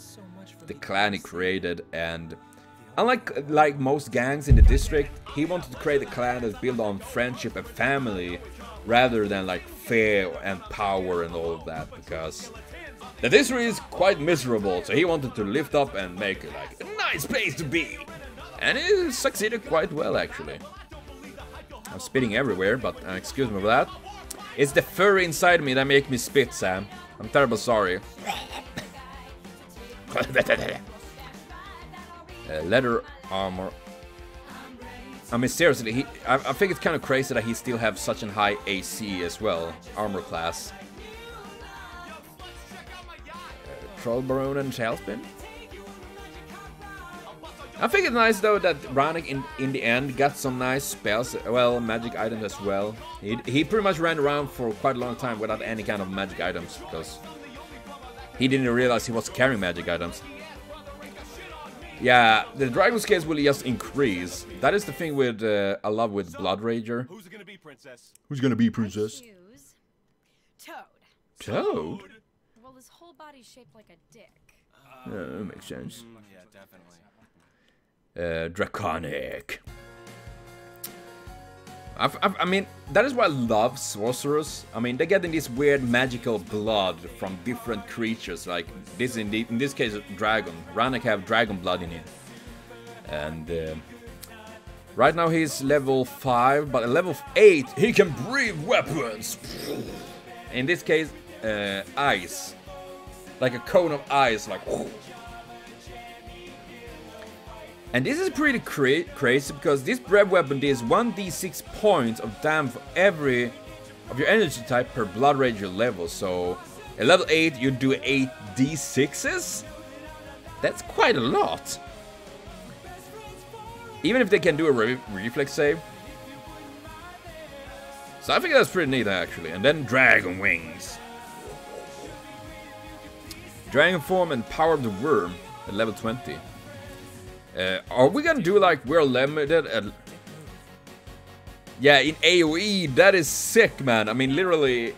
the clan he created, and unlike most gangs in the district, he wanted to create a clan that's built on friendship and family rather than like fear and power and all of that, because the district is quite miserable, so he wanted to lift up and make it like a nice place to be. And he succeeded quite well, actually. I'm spitting everywhere, but excuse me for that. It's the fur inside me that make me spit, Sam. I'm terribly sorry. Leather armor. I mean, seriously, I think it's kind of crazy that he still have such a high AC as well, armor class. Troll Baron and Tailspin. I think it's nice though that Rannoch in the end got some nice spells, well, magic items as well. He pretty much ran around for quite a long time without any kind of magic items because he didn't realize he was carrying magic items. Yeah, the dragon scales will just increase. That is the thing with I love with Blood Rager. Who's it gonna be, princess? Who's gonna be princess? Toad. Toad? Well, his whole body's shaped like a dick. Yeah, that makes sense. Yeah, definitely. Draconic. I mean, that is why I love sorcerers. I mean, they're getting this weird magical blood from different creatures. Like this, in this case, a dragon. Rannoch have dragon blood in it, and right now he's level 5, but at level 8 he can breathe weapons. In this case, ice, like a cone of ice, like. And this is pretty crazy because this breath weapon deals 1d6 points of damage for every of your energy type per Blood Rager level. So at level 8 you do 8 d6s? That's quite a lot. Even if they can do a reflex save. So I think that's pretty neat actually. And then Dragon Wings. Dragon Form and Power of the Worm at level 20. Are we gonna do like we're limited at... Yeah, in AoE, that is sick, man. I mean, literally...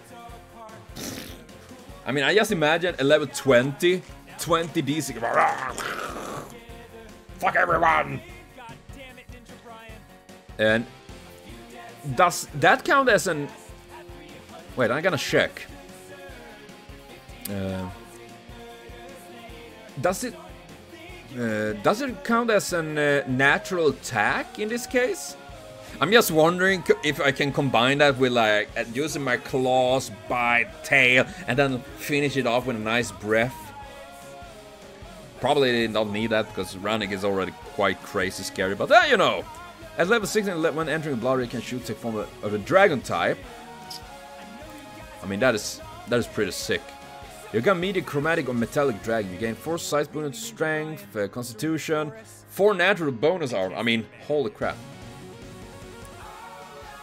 I mean, I just imagine a level 20 d6... Fuck everyone! And... does that count as an... Wait, I'm gonna check. Does it count as a natural attack in this case? I'm just wondering if I can combine that with like using my claws, bite, tail, and then finish it off with a nice breath. Probably don't need that because Rannoch is already quite crazy scary, but you know. At level 16, when entering Blood Rager, you can shoot take form of a dragon type. I mean, that is pretty sick. You got medium chromatic or metallic dragon. You gain 4 size bonus strength, constitution, 4 natural bonus armor. I mean, holy crap.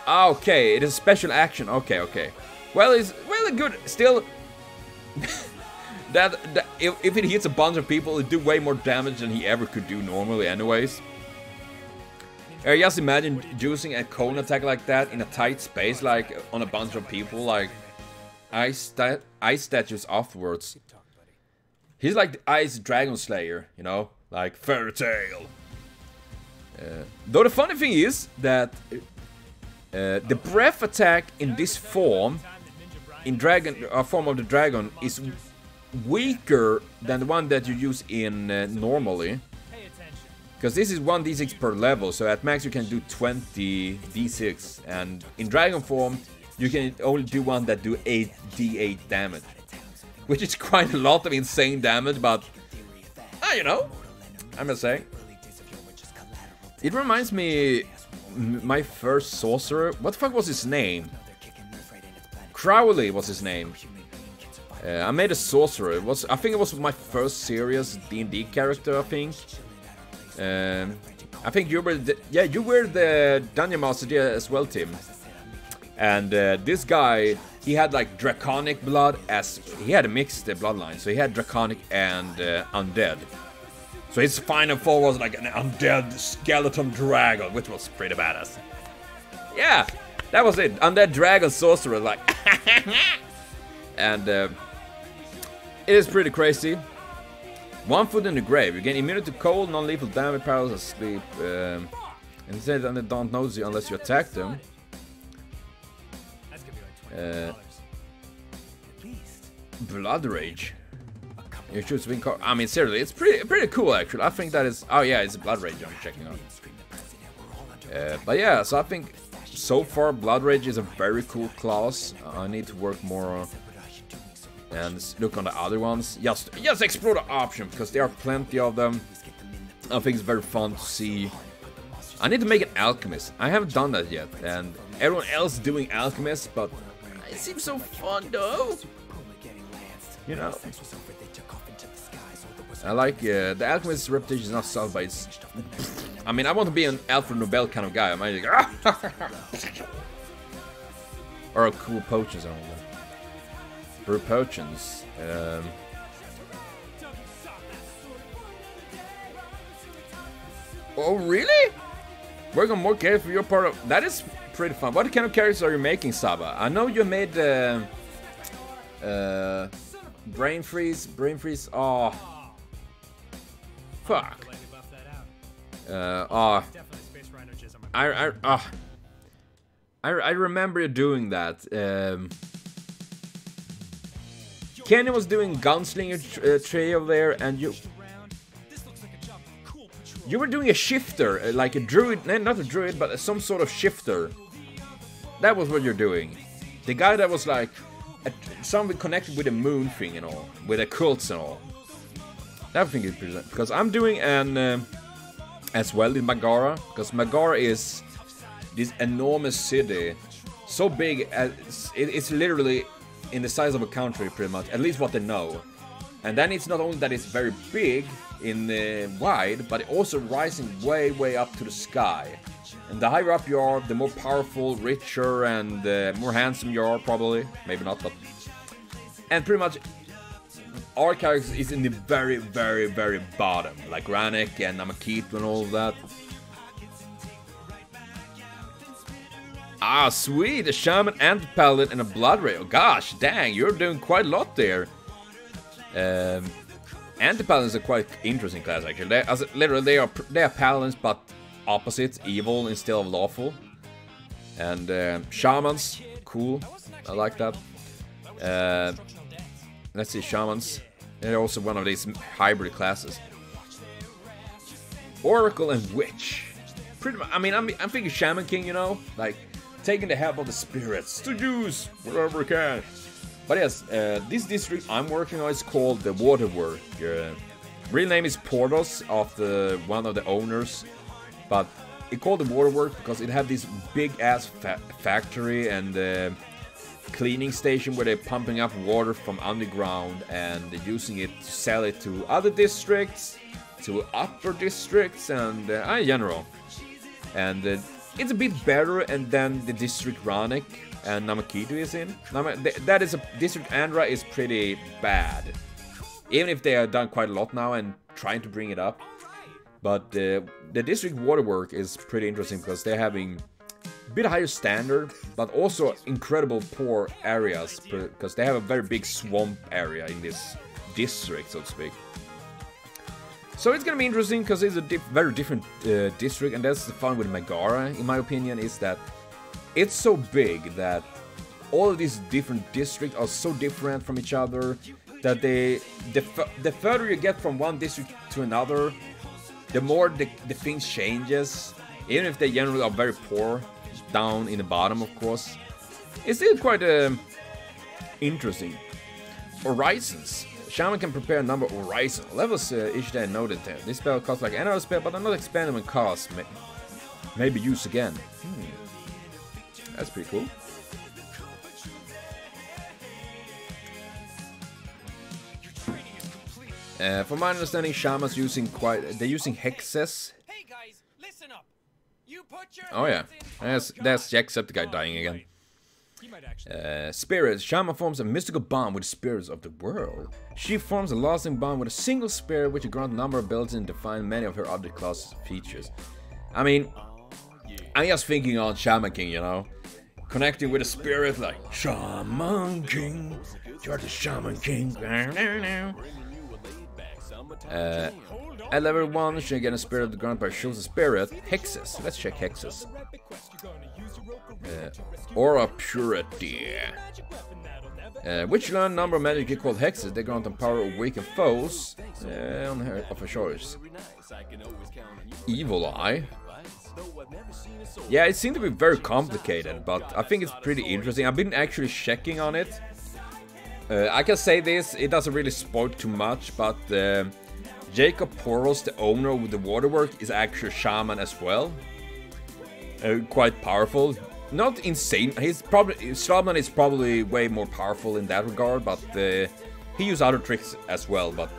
Okay, it is a special action. Okay. Well, it's good. Still, that if it hits a bunch of people, it do way more damage than he ever could do normally, anyways. Just imagine using a cone attack like that in a tight space, like on a bunch of people, like. Ice statues afterwards. He's like the Ice Dragon Slayer, you know, like Fairy Tail. Though the funny thing is that the breath attack in this form, in form of the dragon, is weaker than the one that you use in normally. Because this is 1d6 per level, so at max you can do 20 d6, and in dragon form. You can only do one that do 8d8 damage. Which is quite a lot of insane damage, but... you know. I'm just saying. It reminds me... My first sorcerer... What the fuck was his name? Crowley was his name. I made a sorcerer. I think it was my first serious D&D character, I think. I think you were the... Yeah, you were the Dungeon Master as well, Tim. And this guy, he had like draconic blood, as he had a mixed bloodline, so he had draconic and undead. So his final form was like an undead skeleton dragon, which was pretty badass. Yeah, that was it. Undead dragon sorcerer, like. And it is pretty crazy. 1 foot in the grave. You gain immunity to cold, non-lethal damage, paralysis, sleep. And they say that they don't notice you unless you attack them. Blood Rage. You should swing card. I mean, seriously, it's pretty cool actually. I think that is. Oh yeah, it's Blood Rage I'm checking out. But yeah, so I think so far Blood Rage is a very cool class. I need to work more and look on the other ones. Just explore the option because there are plenty of them. I think it's very fun to see. I need to make an alchemist. I haven't done that yet, and everyone else is doing alchemist, but it seems so fun though. You know, I like the alchemist's reputation is not solved by its. I mean, I want to be an Alfred Nobel kind of guy. I might like, or a cool potions and all that. Brew potions. Oh really? Work on more characters for your part of that is pretty fun. What kind of characters are you making, Saba? I know you made Brain Freeze. Oh, fuck. I remember you doing that. Kenny was doing Gunslinger trio there, and you were doing a shifter, like a druid, not a druid, but some sort of shifter. That was what you're doing. The guy that was like something connected with the moon thing and all, with the cults and all. That thing is pretty, because I'm doing an as well in Megara, because Megara is this enormous city, so big as it's literally in the size of a country, pretty much. At least what they know. And then it's not only that it's very big in wide, but it also rising way up to the sky. And the higher up you are, the more powerful, richer, and more handsome you are, probably. Maybe not, but... And pretty much, our character is in the very bottom. Like Ranek and Namakitu and all of that. Ah, sweet! A Shaman, Anti-Paladin, and a Blood Ray. Oh, gosh, dang, you're doing quite a lot there. Anti-Paladins are quite interesting class, actually. Literally, they are Paladins, but opposites, evil instead of lawful. And Shamans, cool. I like that. Let's see, Shamans. They're also one of these hybrid classes. Oracle and Witch. Pretty much, I mean, I'm thinking Shaman King, you know? Like, taking the help of the spirits to use whatever we can. But yes, this district I'm working on is called the Waterwork. Real name is Portos, of one of the owners. But it called the Waterwork because it had this big ass factory and cleaning station where they're pumping up water from underground and using it to sell it to other districts, to upper districts, and in general. And it's a bit better than the district Ranek and Namakitu is in. That is a district Andra is pretty bad. Even if they have done quite a lot now and trying to bring it up. But the district Waterwork is pretty interesting because they're having a bit higher standard, but also incredible poor areas because they have a very big swamp area in this district, so to speak. So it's gonna be interesting because it's a very different district, and that's the fun with Megara, in my opinion, is that it's so big that all of these different districts are so different from each other that the further you get from one district to another, the more the things changes, even if they generally are very poor down in the bottom, of course. It's still quite interesting. Horizons. Shaman can prepare a number of horizons. Levels each day noted there. This spell costs like any other spell, but are not expanded when cast. Maybe used again. That's pretty cool. From my understanding, Shamans they're using hexes. Hey guys, listen up. You put your Oh yeah, that's Jacksepticeye dying again. Spirits. Shaman forms a mystical bond with the spirits of the world. She forms a lasting bond with a single spirit, which grants a number of abilities and define many of her other class features. I mean, I'm just thinking on Shaman King, you know? Connecting with a spirit like Shaman King, you're the Shaman King. At level 1, she get a spirit of the ground by choose a spirit. Hexes. Let's check hexes. Aura Purity. Which learn number of magic called hexes. They grant them power of weaken foes on her of a choice. Evil Eye. Yeah, it seemed to be very complicated, but I think it's pretty interesting. I've been actually checking on it. I can say this, it doesn't really spoil too much, but Jacob Poros, the owner of the waterwork, is actually a shaman as well. Quite powerful. Not insane. Shaman is probably way more powerful in that regard, but he used other tricks as well. But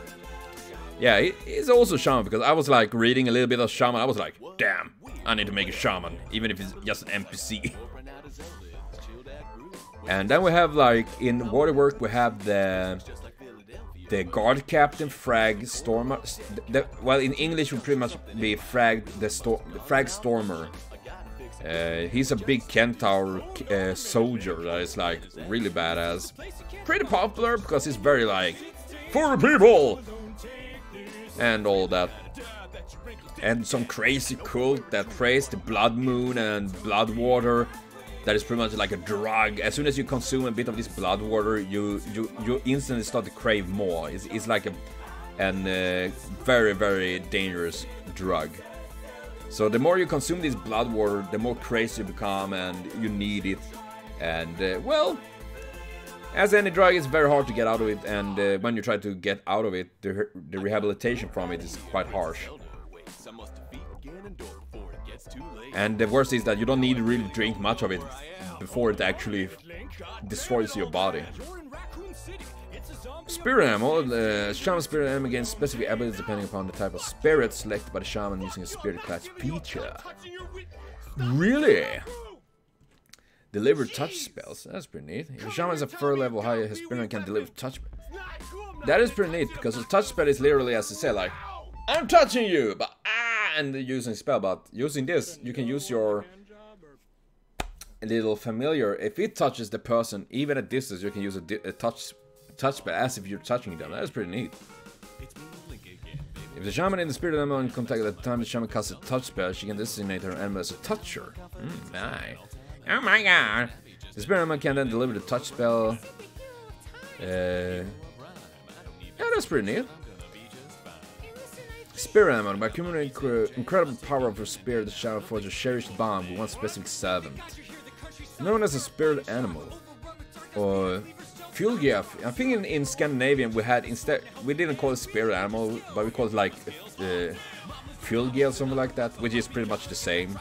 yeah, he's also a shaman, because I was like reading a little bit of shaman. I was like, damn, I need to make a shaman, even if it's just an NPC. And then we have, like, in waterwork, we have the guard captain, Frag Stormer. Well, in English would pretty much be Frag Stormer. He's a big Centaur soldier that is, like, really badass. Pretty popular because he's very, like, for the people! And all that. And some crazy cult that prays the blood moon and blood water. That is pretty much like a drug. As soon as you consume a bit of this blood water, you instantly start to crave more. It's like a very, very dangerous drug. So the more you consume this blood water, the more crazy you become, and you need it. And well, as any drug, it's very hard to get out of it. And when you try to get out of it, the rehabilitation from it is quite harsh. And the worst is that you don't need to really drink much of it before it actually destroys your body. Spirit ammo. Shaman spirit ammo gains specific abilities depending upon the type of spirit selected by the shaman using a spirit class feature. Really? Deliver touch spells. That's pretty neat. If a shaman is a 4 level higher, his spirit can deliver touch. That is pretty neat, because a touch spell is literally, as I said, like, I'm touching you, but and using spell. But using this, you can use your little familiar. If it touches the person, even at distance, you can use a touch spell as if you're touching them. That is pretty neat. If the shaman in the spirit animal in contact at the time the shaman casts a touch spell, she can designate her animal as a toucher. Oh my god! The spirit animal can then deliver the touch spell. Yeah, that's pretty neat. Spirit animal. By accumulating incredible power of her spirit, the shaman forges a cherished bond with one specific servant. Known as a spirit animal. Or Fulgia. I think in Scandinavian we had instead, we didn't call it spirit animal, but we called it like Fulgia or something like that, which is pretty much the same.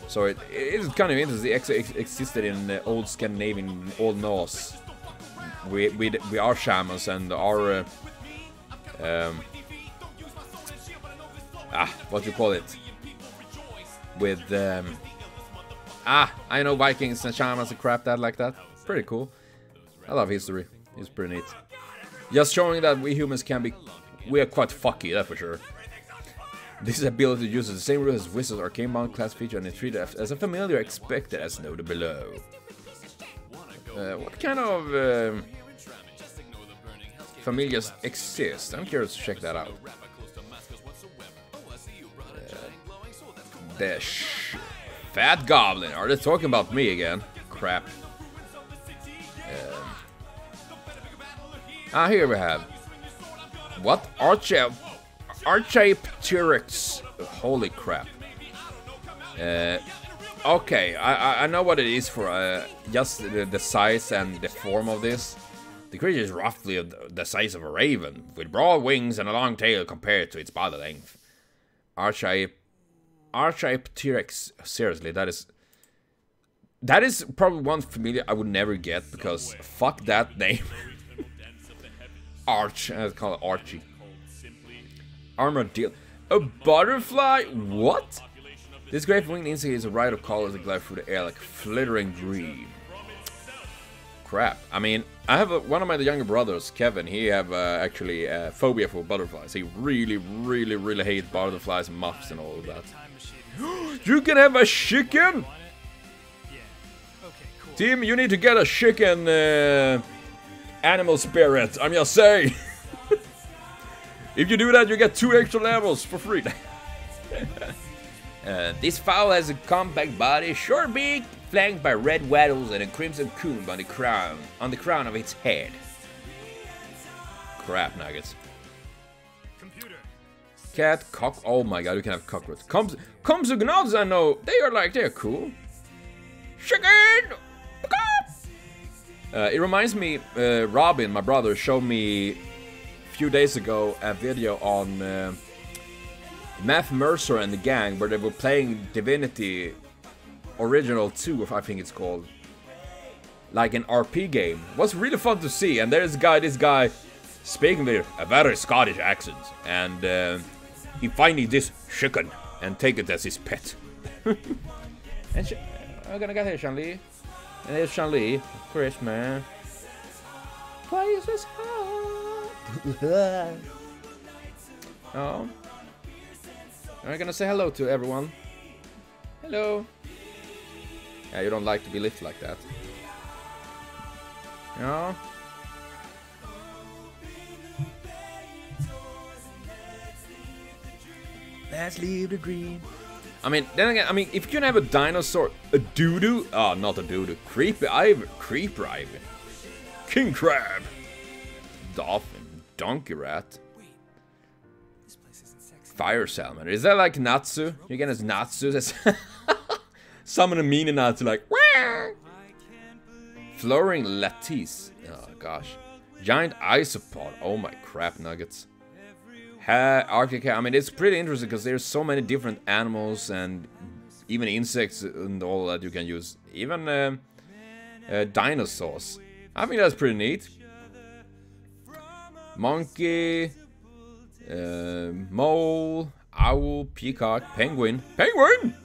So it is kind of interesting. It existed in the old Scandinavian, Old Norse. We are shamans, and our what you call it? With I know Vikings and shamans and crap that like that. Pretty cool. I love history. It's pretty neat. Just showing that we humans can be, we are quite fucky, that's for sure. This ability uses the same rules as Wizard's Arcane Bound class feature and is treated as a familiar expected as noted below. What kind of familiars exist? I'm curious to check that out. The Fat Goblin. Are they talking about me again? Crap. Here we have. What? LanokirX. Holy crap. Okay, I know what it is for just the size and the form of this. The creature is roughly the size of a raven, with broad wings and a long tail compared to its body length. LanokirX. Seriously, that is probably one familiar I would never get, because fuck that name. I'd call it Archie. Armadillo. A butterfly? What? This great winged insect is a riot of colors that glide through the air like a flittering dream. crap. I mean, I have one of my younger brothers, Kevin. He have actually a phobia for butterflies. He really hates butterflies and moths and all of that. You can have a chicken. Tim, you need to get a chicken animal spirit. I'm just saying. If you do that, you get 2 extra levels for free. This fowl has a compact body, short beak, flanked by red wattles and a crimson comb on the crown of its head. Crap nuggets. Cat, cock. Oh my god, you can have cockroach. Comsugnods, I know. They're cool. Chicken! It reminds me, Robin, my brother, showed me a few days ago a video on Math Mercer and the gang where they were playing Divinity Original 2, I think it's called. Like an RP game. It was really fun to see, and there's this guy speaking with a very Scottish accent, and he finding this chicken and take it as his pet. And I'm gonna get here, Shanli. And there's Shanli. Chris, man. Place is hot. Oh. I'm gonna say hello to everyone. Hello. Yeah, you don't like to be lifted like that. Yeah. Let's leave the dream. I mean, then again, if you can have a dinosaur, a doo-doo, oh, not a doo-doo, creeper ivy, king crab, dolphin, donkey rat, fire salmon. Is that like Natsu? You get as Natsu. Summon a mini Natsu like, wah! Flowering lattice. Oh gosh, giant isopod. Oh my crap nuggets. Arctic. I mean, it's pretty interesting because there's so many different animals and even insects and all that you can use. Even dinosaurs. I think that's pretty neat. Monkey, mole, owl, peacock, penguin. Penguin!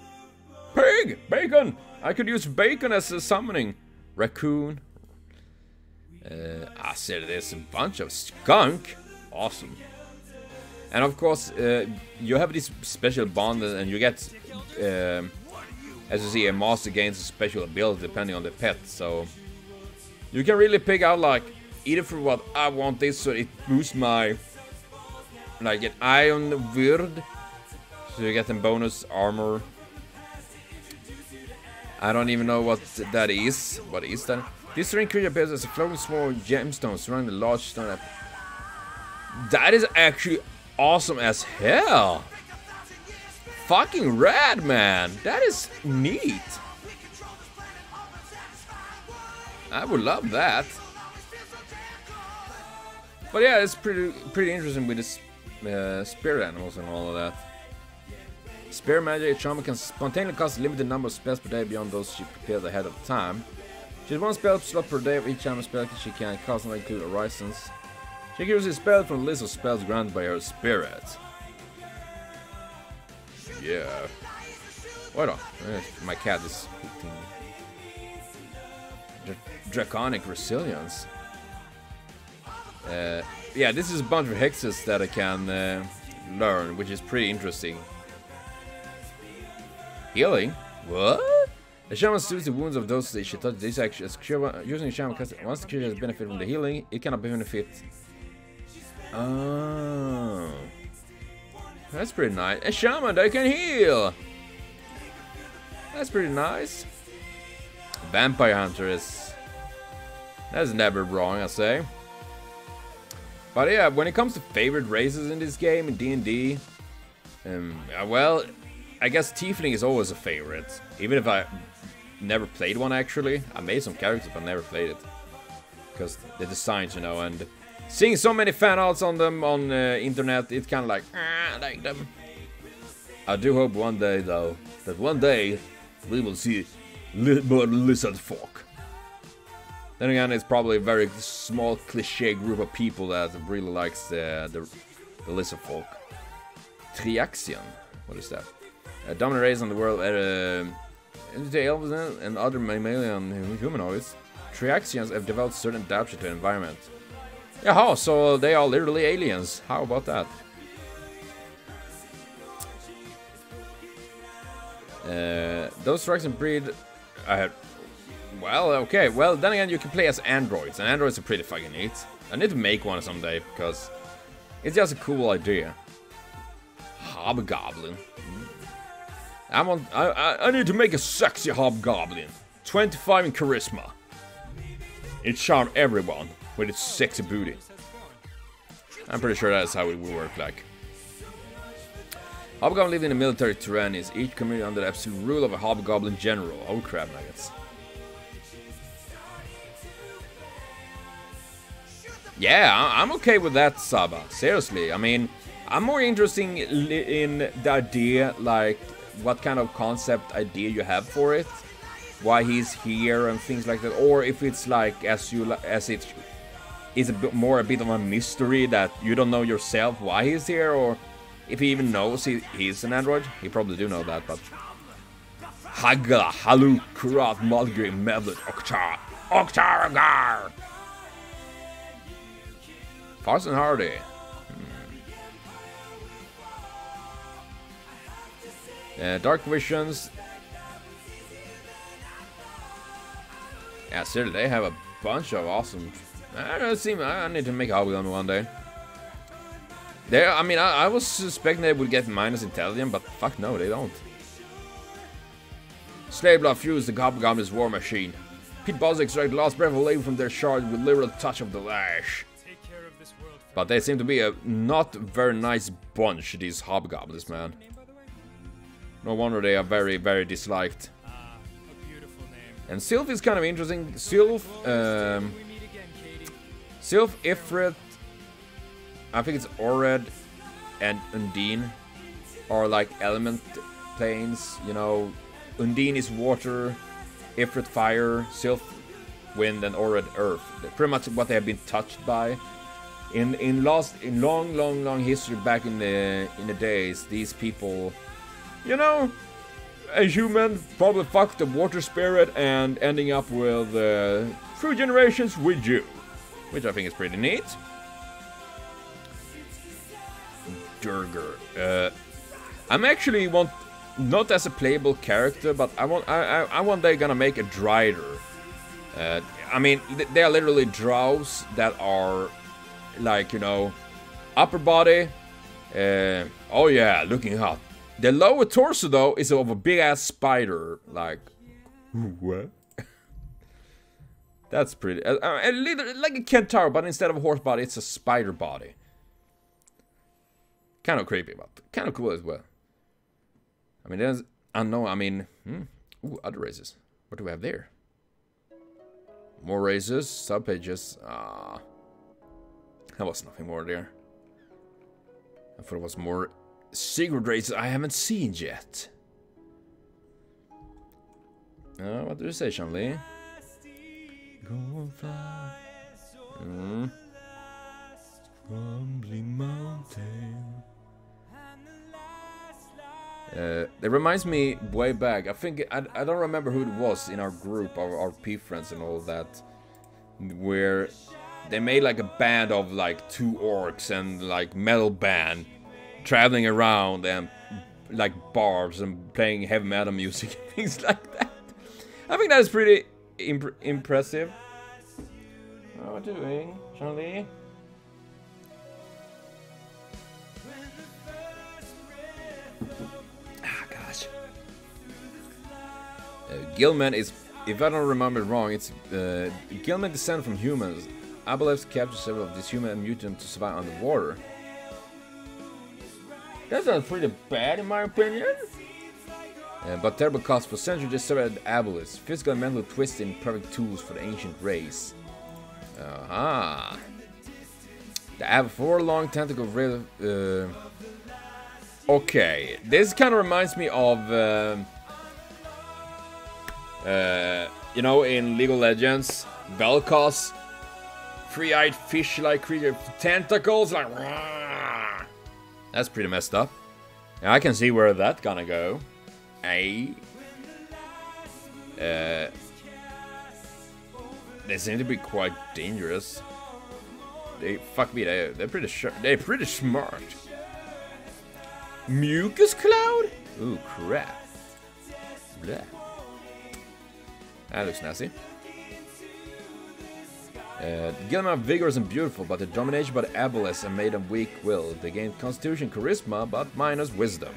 Pig! Bacon! I could use bacon as a summoning. Raccoon. I said there's a bunch of skunk. Awesome. And of course, you have this special bond, and you get, as you see, a master gains a special ability depending on the pet. So you can really pick out, like, either for what I want this, so it boosts my, like, an iron word, so you get a bonus armor. I don't even know what that is. What is that? This string creature appears as a floating small gemstone surrounding a large stone. That is actually awesome as hell. Fucking rad, man. That is neat. I would love that. But yeah, it's pretty interesting with the spirit animals and all of that. Spirit magic, shaman can spontaneously cast a limited number of spells per day beyond those she prepared ahead of time. She has 1 spell slot per day of each shaman spell she can cast, not include horizons. She can use a spell from the list of spells granted by her spirit. Yeah. Wait on. My cat is eating draconic resilience. Yeah, this is a bunch of hexes that I can learn, which is pretty interesting. Healing? What? The shaman soothes the wounds of those that she touches. This action is using a shaman cast. Once the creature has benefited from the healing, it cannot benefit. Oh, that's pretty nice. A shaman that can heal. That's pretty nice. Vampire hunter is. That's never wrong, I say. But yeah, when it comes to favorite races in this game, in DnD, well, I guess Tiefling is always a favorite. Even if I never played one, actually. I made some characters, but never played it. Because the designs, you know, and seeing so many fan arts on them on internet, it's kind of like, I like them. I do hope one day, though, that one day we will see more lizard folk. Then again, it's probably a very small cliche group of people that really likes the lizard folk. Triaxian, what is that? Dominant race on the world, the elves and other mammalian humanoids. Triaxians have developed certain adaptation to the environment. Yaha, so they are literally aliens. How about that? Those Triaxian breed... well, okay. Well, then again, you can play as androids. And androids are pretty fucking neat. I need to make one someday, because it's just a cool idea. Hobgoblin. I need to make a sexy hobgoblin. 25 in charisma. It charm everyone with its sexy booty. I'm pretty sure that's how it will work like. Hobgoblin live in the military tyrannies, each community under the absolute rule of a hobgoblin general. Oh crab nuggets. Yeah, I'm okay with that, Saba. Seriously, I mean, I'm more interested in the idea, like, what kind of concept idea you have for it, why he's here and things like that, or if it's like as it is a bit of a mystery that you don't know yourself why he's here, or if he even knows he's an android. He probably do know that, but Hagla Halu Kurat Malgrim Mevlet Oktaragar Farson Hardy. Dark Visions. Yeah, seriously, they have a bunch of awesome... I need to make a Hobgoblin one day. I mean, I was suspecting they would get minus intelligence, but fuck no, they don't. Slayblood fused the Hobgoblin's war machine. Pete Boss extract the last breath of life from their shard with literal touch of the lash. But they seem to be a not very nice bunch, these Hobgoblins, man. No wonder they are very, very disliked. And Sylph is kind of interesting. Sylph, Ifrit, I think it's Ored and Undine are like element planes, you know. Undine is water, Ifrit fire, Sylph wind, and Ored earth. They're pretty much what they have been touched by. In long history back in the days, these people, you know, a human probably fucked the water spirit and ending up with 3 generations with you, which I think is pretty neat. Durger. I'm actually not as a playable character, but I want they're gonna make a Drider. I mean, they are literally drows that are like, you know, upper body. Oh yeah, looking hot. The lower torso, though, is of a big-ass spider. Like, what? That's pretty... a little, like a kentaur, but instead of a horse body, it's a spider body. Kind of creepy, but kind of cool as well. I mean, there's... I know, I mean... Ooh, other races. What do we have there? More races, subpages. There was nothing more there. I thought it was more... secret races I haven't seen yet. What do you say, Shanli? Go and fly. Crumbling mountain. It reminds me way back. I think I don't remember who it was in our group, our P friends and all that, where they made like a band of like 2 orcs and like metal band traveling around and like bars and playing heavy metal music and things like that. I think that is pretty impressive. What are you doing, Charlie? Ah, gosh. Gilman is, if I don't remember wrong, it's Gilman descended from humans. Abeles captured several of these human and mutants to survive underwater. That sounds pretty bad in my opinion. But terrible cost for centuries just survived Abeles. Physical and mental twisting, perfect tools for the ancient race. Aha. They have 4 long tentacle okay, this kind of reminds me of you know, in League of Legends, Vel'Koz, 3-eyed fish-like creature with tentacles, like rah. That's pretty messed up. Now I can see where that's gonna go. They seem to be quite dangerous. Fuck me, they're pretty sure. They're pretty smart. Mucus cloud? Ooh, crap. Blech. That looks nasty. Gilman are vigorous and beautiful, but they're dominated by the Aboleth and made them weak-willed. They gain constitution charisma, but minus wisdom.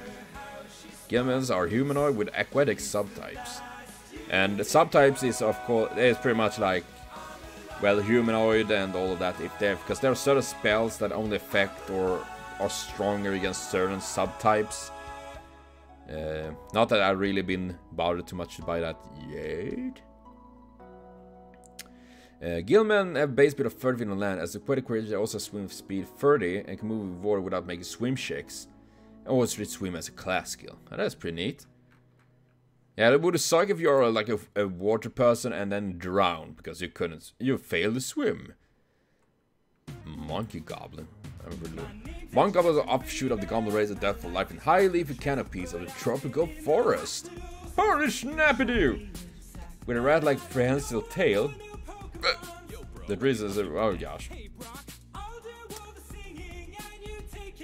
Gilmans are humanoid with aquatic subtypes. And the subtypes is, of course, is pretty much like, well, humanoid and all of that, because there are certain spells that only affect or are stronger against certain subtypes. Not that I've really been bothered too much by that yet. Gillmen have base speed of 30 feet on land. As aquatic creatures, they also swim with speed 30 and can move with water without making swim shakes. And always treat swim as a class skill. Oh, that's pretty neat. Yeah, it would suck if you're like a water person and then drown because you failed to swim. Monkey Goblin. Monk Goblin is an offshoot of the Goblin race of death for life in high leafy canopies of the tropical forest. Holy snappy-doo! With a rat-like prehensile tail. The breeze is oh gosh.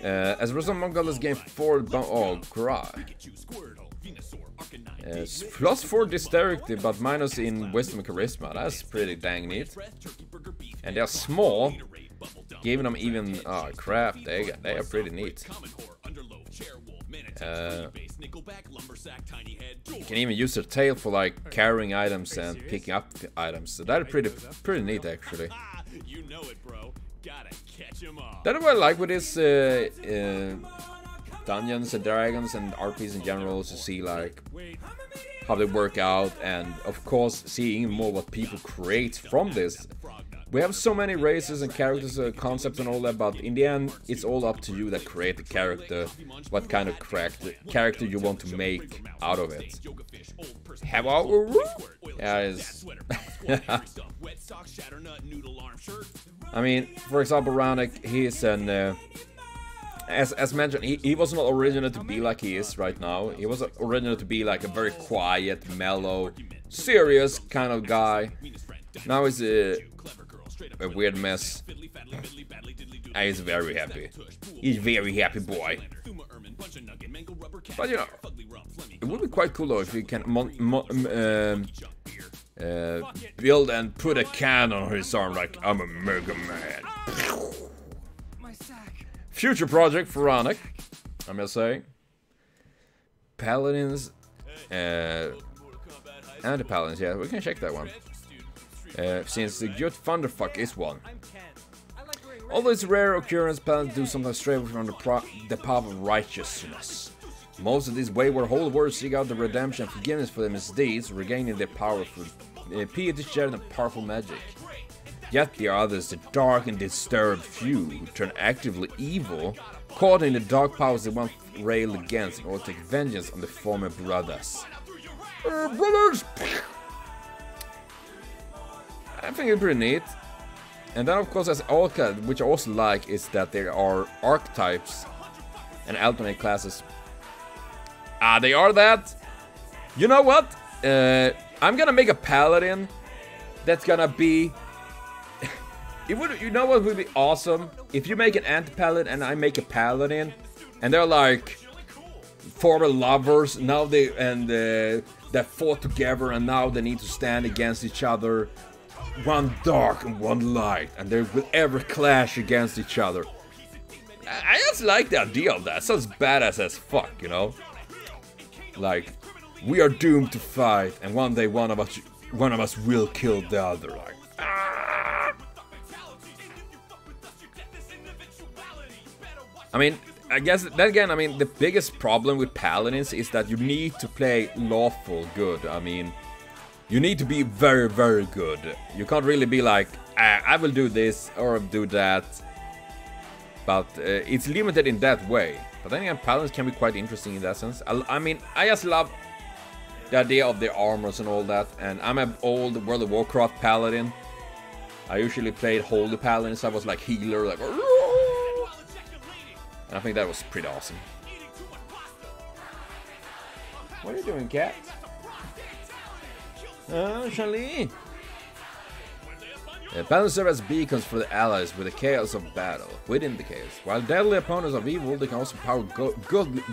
As a result, Monk Goblins gain 4 oh cry. Plus 4 dexterity, but minus in wisdom and charisma. That's pretty dang neat. And they're small, giving them even oh crap. They are pretty neat. You can even use their tail for like carrying items and picking up items. So that's pretty neat actually. That's what I like with this Dungeons and Dragons and RPs in general, to see like how they work out, and of course seeing more what people create from this. We have so many races and characters, concepts and all that, but in the end it's all up to you that create the character, what kind of character you want to make out of it. Hello? Yeah, I mean, for example, Ranek, he is an as mentioned, he was not original to be like he is right now. He was original to be like a very quiet, mellow, serious kind of guy. Now he's a weird mess. And he's very happy. He's very happy boy. But you know, it would be quite cool though if you can build and put a cannon on his arm like I'm a Mega Man. Future project for Ranek, I must say. Paladins, anti-paladins, yeah, we can check that one. Since the good thunderfuck is one. Although it's a rare occurrence, paladins do sometimes stray from the path of righteousness. Most of these wayward holy warriors seek out the redemption and forgiveness for their misdeeds, regaining their power through piety, charity, and powerful magic. Yet the others, the dark and disturbed few, who turn actively evil, caught in the dark powers they once railed against in order to take vengeance on the former brothers. Brothers! I think it's pretty neat. And then of course as Orca, which I also like, is that there are archetypes and alternate classes. Ah, they are that? You know what? I'm gonna make a paladin that's gonna be... you know what would be awesome? If you make an anti-paladin and I make a paladin, and they're like former lovers, now they fought together and now they need to stand against each other. One dark and one light, and they will ever clash against each other. I just like the idea of that. Sounds badass as fuck, you know? Like, we are doomed to fight, and one day one of us will kill the other. Like, ah! I mean, I guess then again, I mean, the biggest problem with paladins is that you need to play lawful good. I mean, you need to be very, very good. You can't really be like, I will do this or do that. But it's limited in that way. But then again, paladins can be quite interesting in that sense. I mean, I just love the idea of their armors and all that. And I'm an old World of Warcraft paladin. I usually played holy paladins. I was like healer, like. And I think that was pretty awesome. What are you doing, cat? Charlie? Paladins serve as beacons for the allies with the chaos of battle, within the chaos. While deadly opponents of evil, they can also power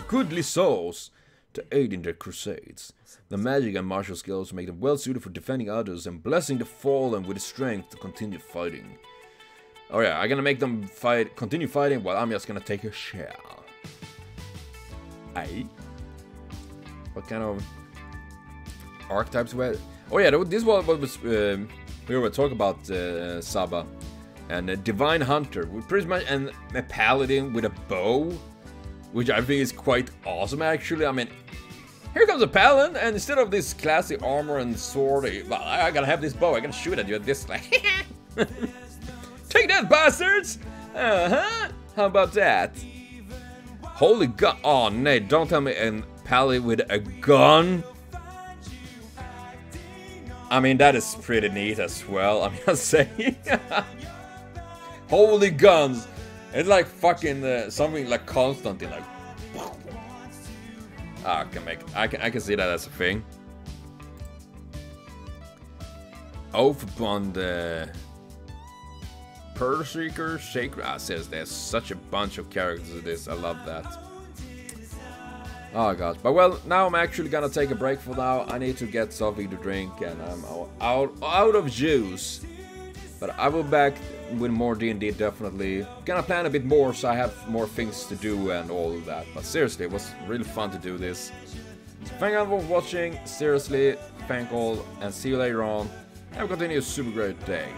goodly souls to aid in their crusades. The magic and martial skills make them well suited for defending others and blessing the fallen with the strength to continue fighting. Oh yeah, I'm gonna make them continue fighting while I'm just gonna take a shell. Aye? What kind of archetypes were? Oh yeah, this was what was we were talking about Saba and a divine hunter with pretty much and a paladin with a bow, which I think is quite awesome actually. I mean, here comes a paladin, and instead of this classic armor and sword, well, I gotta have this bow. I gotta shoot at you at this like. Take that, bastards! How about that? Holy god! Oh no! Don't tell me a paladin with a gun. I mean, that is pretty neat as well, I'm just saying. Holy guns! It's like fucking something like Constantine, like. I can see that as a thing. Oath upon the Pearl Seeker, Sacred. Says there's such a bunch of characters in this. I love that. Oh gosh, but well, now I'm actually gonna take a break for now. I need to get something to drink, and I'm out of juice. But I will be back with more D&D definitely. Gonna plan a bit more, so I have more things to do and all of that. But seriously, it was really fun to do this. So thank you all for watching. Seriously, thank all, and see you later on. Have a continued super great day.